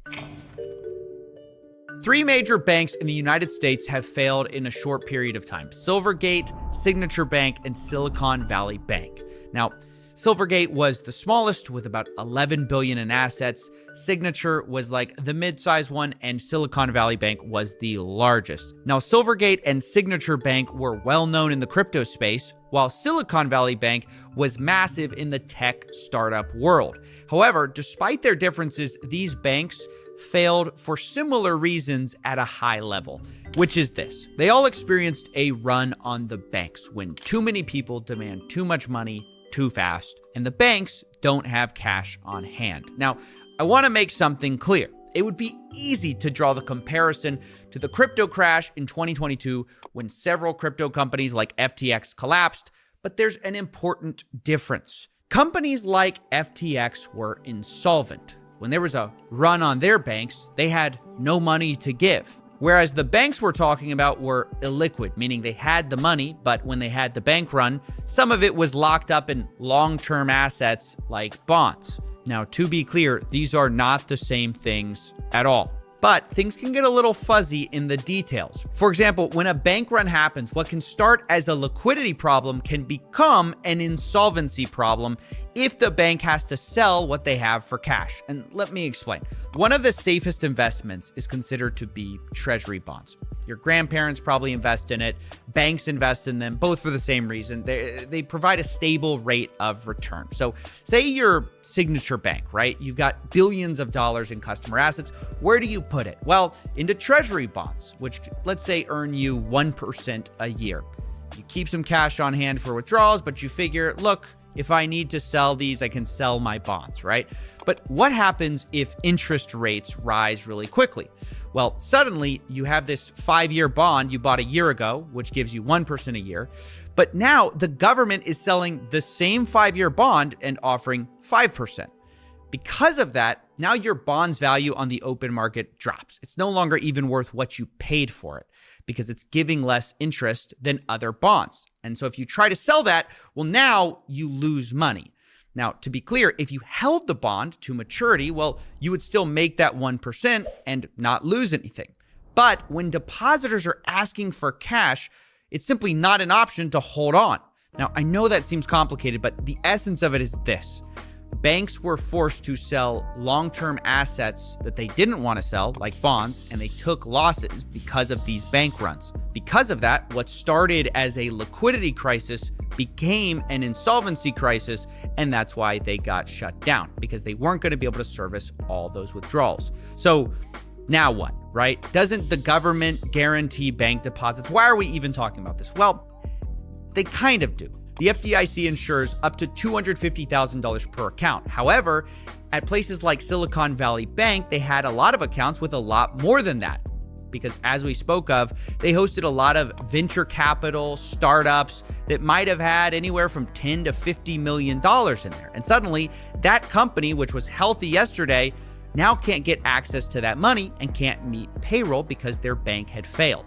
Speaker 14: 3 major banks in the United States have failed in a short period of time: Silvergate, Signature Bank, and Silicon Valley Bank. Now, Silvergate was the smallest with about $11 billion in assets. Signature was like the mid-sized one, and Silicon Valley Bank was the largest. Now, Silvergate and Signature Bank were well known in the crypto space, while Silicon Valley Bank was massive in the tech startup world. However, despite their differences, these banks failed for similar reasons at a high level, which is this: they all experienced a run on the banks when too many people demand too much money too fast, and the banks don't have cash on hand. Now, I want to make something clear. It would be easy to draw the comparison to the crypto crash in 2022 when several crypto companies like FTX collapsed, but there's an important difference. Companies like FTX were insolvent. When there was a run on their banks, they had no money to give. Whereas the banks we're talking about were illiquid, meaning they had the money, but when they had the bank run, some of it was locked up in long-term assets like bonds. Now, to be clear, these are not the same things at all. But things can get a little fuzzy in the details. For example, when a bank run happens, what can start as a liquidity problem can become an insolvency problem if the bank has to sell what they have for cash. And let me explain. One of the safest investments is considered to be treasury bonds. Your grandparents probably invest in it. Banks invest in them, both for the same reason. They provide a stable rate of return. So say you're Signature Bank, right? You've got billions of dollars in customer assets. Where do you put it? Well, into treasury bonds, which let's say earn you 1% a year. You keep some cash on hand for withdrawals, but you figure, look, if I need to sell these, I can sell my bonds, right? But what happens if interest rates rise really quickly? Well, suddenly you have this 5-year bond you bought a year ago, which gives you 1% a year. But now the government is selling the same 5-year bond and offering 5%. Because of that, now your bond's value on the open market drops. It's no longer even worth what you paid for it because it's giving less interest than other bonds. And so if you try to sell that, well, now you lose money. Now, to be clear, if you held the bond to maturity, well, you would still make that 1% and not lose anything. But when depositors are asking for cash, it's simply not an option to hold on. Now, I know that seems complicated, but the essence of it is this. Banks were forced to sell long-term assets that they didn't want to sell, like bonds, and they took losses because of these bank runs. Because of that, what started as a liquidity crisis became an insolvency crisis, and that's why they got shut down, because they weren't going to be able to service all those withdrawals. So now what, right? Doesn't the government guarantee bank deposits? Why are we even talking about this? Well, they kind of do. The FDIC insures up to $250,000 per account. However, at places like Silicon Valley Bank, they had a lot of accounts with a lot more than that. Because as we spoke of, they hosted a lot of venture capital startups that might have had anywhere from $10 to $50 million in there. And suddenly, that company, which was healthy yesterday, now can't get access to that money and can't meet payroll because their bank had failed.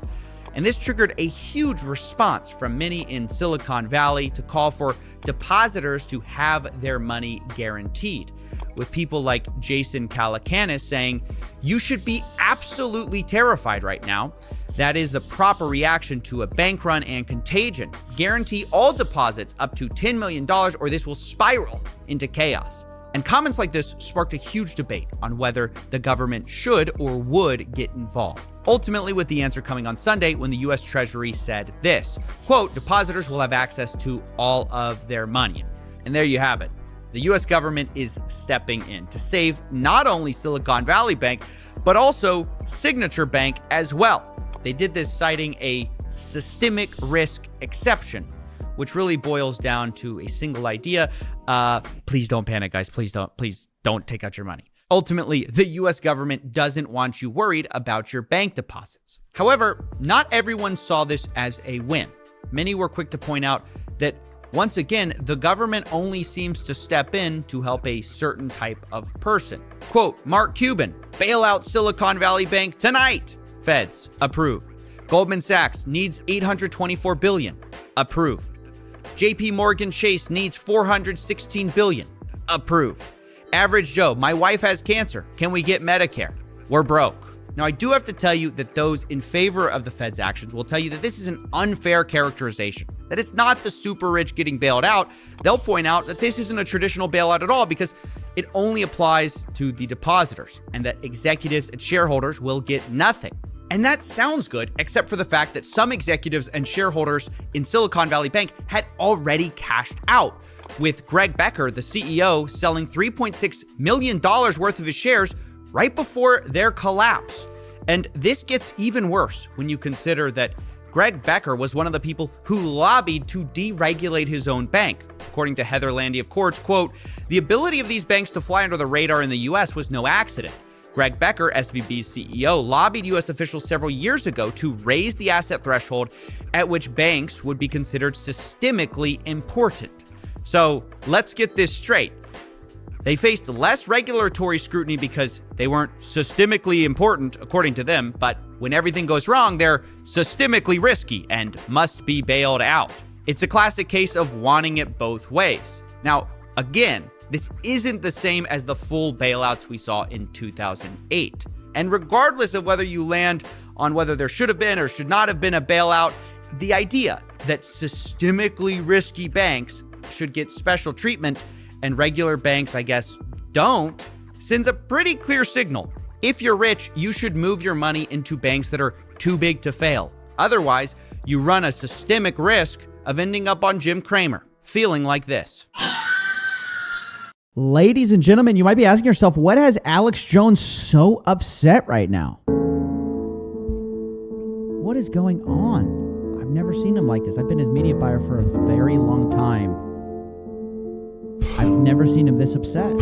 Speaker 14: And this triggered a huge response from many in Silicon Valley to call for depositors to have their money guaranteed, with people like Jason Calacanis saying, you should be absolutely terrified right now. That is the proper reaction to a bank run and contagion. Guarantee all deposits up to $10 million or this will spiral into chaos. And comments like this sparked a huge debate on whether the government should or would get involved. Ultimately, with the answer coming on Sunday when the U.S. Treasury said this, quote, depositors will have access to all of their money. And there you have it. The U.S. government is stepping in to save not only Silicon Valley Bank, but also Signature Bank as well. They did this citing a systemic risk exception, which really boils down to a single idea. Please don't panic, guys. Please don't take out your money. Ultimately, the U.S. government doesn't want you worried about your bank deposits. However, not everyone saw this as a win. Many were quick to point out that, once again, the government only seems to step in to help a certain type of person. Quote, Mark Cuban, bail out Silicon Valley Bank tonight. Feds, approved. Goldman Sachs needs $824 billion. Approved. JP Morgan Chase needs $416 billion. Approved. Average Joe, my wife has cancer. Can we get Medicare? We're broke. Now, I do have to tell you that those in favor of the Fed's actions will tell you that this is an unfair characterization, that it's not the super rich getting bailed out. They'll point out that this isn't a traditional bailout at all because it only applies to the depositors and that executives and shareholders will get nothing. And that sounds good, except for the fact that some executives and shareholders in Silicon Valley Bank had already cashed out, with Greg Becker, the CEO, selling $3.6 million worth of his shares right before their collapse. And this gets even worse when you consider that Greg Becker was one of the people who lobbied to deregulate his own bank. According to Heather Landy of Quartz, quote, the ability of these banks to fly under the radar in the U.S. was no accident. Greg Becker, SVB's CEO, lobbied U.S. officials several years ago to raise the asset threshold at which banks would be considered systemically important. So let's get this straight. They faced less regulatory scrutiny because they weren't systemically important, according to them, but when everything goes wrong, they're systemically risky and must be bailed out. It's a classic case of wanting it both ways. Now, again, this isn't the same as the full bailouts we saw in 2008. And regardless of whether you land on whether there should have been or should not have been a bailout, the idea that systemically risky banks should get special treatment and regular banks, I guess, don't, sends a pretty clear signal. If you're rich, you should move your money into banks that are too big to fail. Otherwise, you run a systemic risk of ending up on Jim Cramer, feeling like this.
Speaker 1: Ladies and gentlemen, you might be asking yourself, what has Alex Jones so upset right now? What is going on? I've never seen him like this. I've been his media buyer for a very long time. I've never seen him this upset.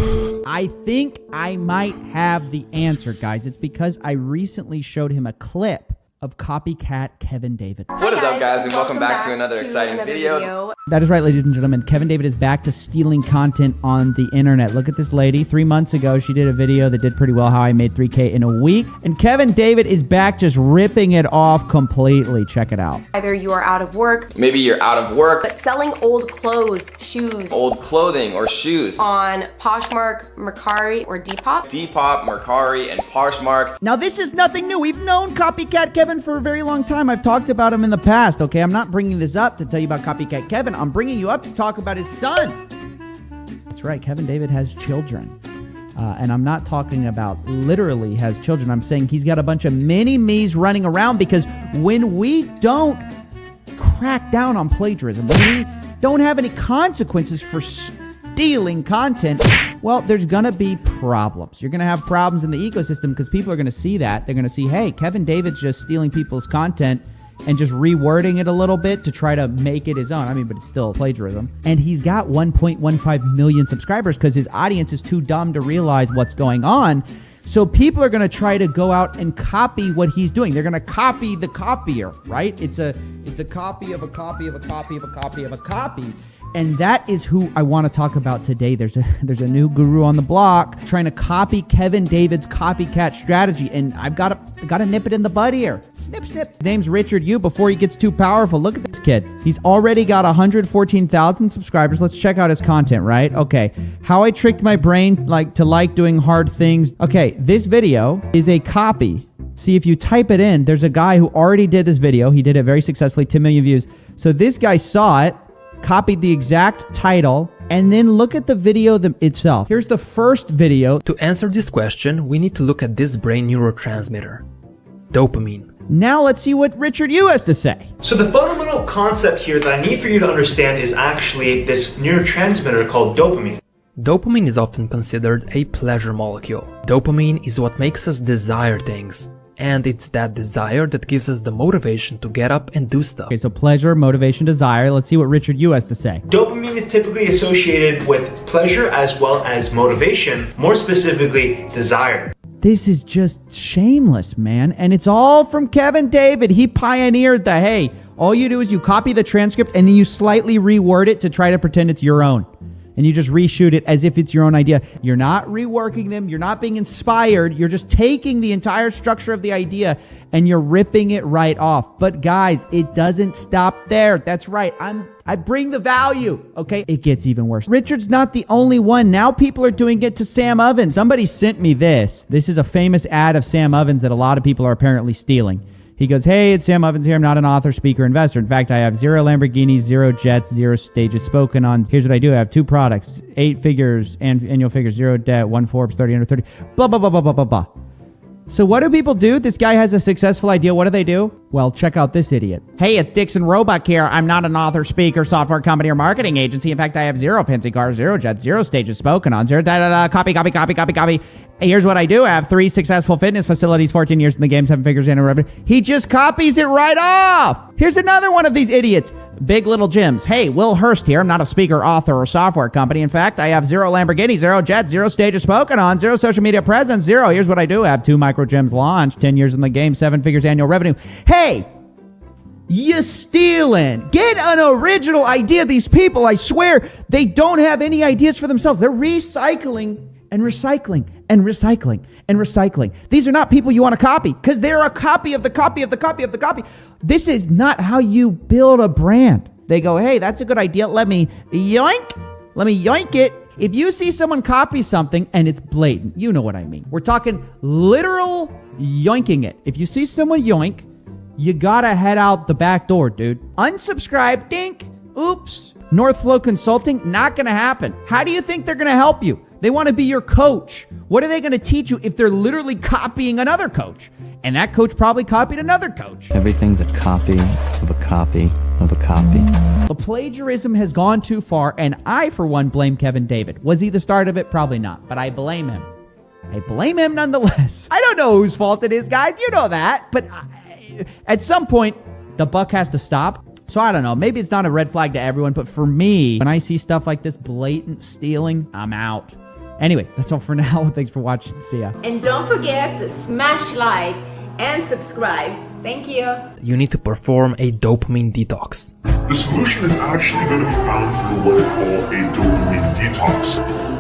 Speaker 1: I think I might have the answer, guys. It's because I recently showed him a clip of copycat Kevin David.
Speaker 2: What is up, guys, and welcome back to another exciting video.
Speaker 1: That is right, ladies and gentlemen. Kevin David is back to stealing content on the internet. Look at this lady. 3 months ago, she did a video that did pretty well, how I made $3K in a week. And Kevin David is back just ripping it off completely. Check it out.
Speaker 22: Either you are out of work.
Speaker 2: Maybe you're out of work.
Speaker 22: But selling old clothes, shoes.
Speaker 2: Old clothing or shoes.
Speaker 22: On Poshmark, Mercari, or Depop.
Speaker 2: Depop, Mercari, and Poshmark.
Speaker 1: Now, this is nothing new. We've known copycat Kevin for a very long time. I've talked about him in the past, okay? I'm not bringing this up to tell you about copycat Kevin. I'm bringing you up to talk about his son. That's right. Kevin David has children. And I'm not talking about literally has children. I'm saying he's got a bunch of mini-me's running around because when we don't crack down on plagiarism, when we don't have any consequences for stealing content, well, there's going to be problems. You're going to have problems in the ecosystem because people are going to see that. They're going to see, hey, Kevin David's just stealing people's content and just rewording it a little bit to try to make it his own. I mean, but it's still plagiarism. And he's got 1.15 million subscribers because his audience is too dumb to realize what's going on. So people are going to try to go out and copy what he's doing. They're going to copy the copier, right? It's a copy of a copy of a copy of a copy of a copy. And that is who I want to talk about today. There's a new guru on the block trying to copy Kevin David's copycat strategy, and I've got to nip it in the bud here. Snip, snip. His name's Richard Yu. Before he gets too powerful, look at this kid. He's already got 114,000 subscribers. Let's check out his content, right? Okay, how I tricked my brain to like doing hard things. Okay, this video is a copy. See, if you type it in, there's a guy who already did this video. He did it very successfully, 10 million views. So this guy saw it, copied the exact title, and then look at the video itself. Here's the first video.
Speaker 4: To answer this question, we need to look at this brain neurotransmitter, dopamine.
Speaker 1: Now let's see what Richard Yu has to say.
Speaker 5: So the fundamental concept here that I need for you to understand is actually this neurotransmitter called dopamine.
Speaker 4: Dopamine is often considered a pleasure molecule. Dopamine is what makes us desire things. And it's that desire that gives us the motivation to get up and do stuff.
Speaker 1: Okay, so pleasure, motivation, desire. Let's see what Richard Yu has to say.
Speaker 5: Dopamine is typically associated with pleasure as well as motivation, more specifically desire.
Speaker 1: This is just shameless, man. And it's all from Kevin David. He pioneered the, hey, all you do is you copy the transcript and then you slightly reword it to try to pretend it's your own. And you just reshoot it as if it's your own idea. You're not reworking them. You're not being inspired. You're just taking the entire structure of the idea and you're ripping it right off. But guys, it doesn't stop there. That's right. I bring the value. Okay. It gets even worse. Richard's not the only one. Now people are doing it to Sam Ovens. Somebody sent me this. This is a famous ad of Sam Ovens that a lot of people are apparently stealing. He goes, hey, it's Sam Ovens here. I'm not an author, speaker, investor. In fact, I have 0 Lamborghinis, 0 jets, 0 stages spoken on. Here's what I do. I have 2 products, 8 figures, and annual figures, 0 debt, 1 Forbes, 30 under 30, blah, blah, blah, blah, blah, blah, blah. So what do people do? This guy has a successful idea. What do? Well, check out this idiot. Hey, it's Dixon Roebuck here. I'm not an author, speaker, software company, or marketing agency. In fact, I have 0 fancy cars, 0 jets, 0 stages spoken on, 0 copy. Here's what I do. I have 3 successful fitness facilities, 14 years in the game, 7 figures in a revenue. He just copies it right off. Here's another one of these idiots. Big Little Gyms. Hey, Will Hurst here. I'm not a speaker, author, or software company. In fact, I have 0 Lamborghinis, 0 jets, 0 stages spoken on, 0 social media presence, 0. Here's what I do. I have 2 micro gyms launched, 10 years in the game, 7 figures annual revenue. Hey, you stealing. Get an original idea. These people, I swear, they don't have any ideas for themselves. They're recycling and recycling and recycling and recycling. These are not people you want to copy because they're a copy of the copy of the copy of the copy. This is not how you build a brand. They go, hey, that's a good idea. Let me yoink it. If you see someone copy something and it's blatant, you know what I mean. We're talking literal yoinking it. If you see someone yoink, you gotta head out the back door, dude. Unsubscribe, dink, oops. Northflow Consulting, not gonna happen. How do you think they're gonna help you? They want to be your coach. What are they going to teach you if they're literally copying another coach? And that coach probably copied another coach.
Speaker 23: Everything's a copy of a copy of a copy.
Speaker 1: The plagiarism has gone too far, and I, for one, blame Kevin David. Was he the start of it? Probably not, but I blame him. I blame him nonetheless. I don't know whose fault it is, guys. You know that. But at some point, the buck has to stop. So I don't know. Maybe it's not a red flag to everyone, but for me, when I see stuff like this blatant stealing, I'm out. Anyway, that's all for now. Thanks for watching. See ya.
Speaker 10: And don't forget to smash like and subscribe. Thank you.
Speaker 4: You need to perform a dopamine detox.
Speaker 18: The solution is actually going to be found through what I call a dopamine detox.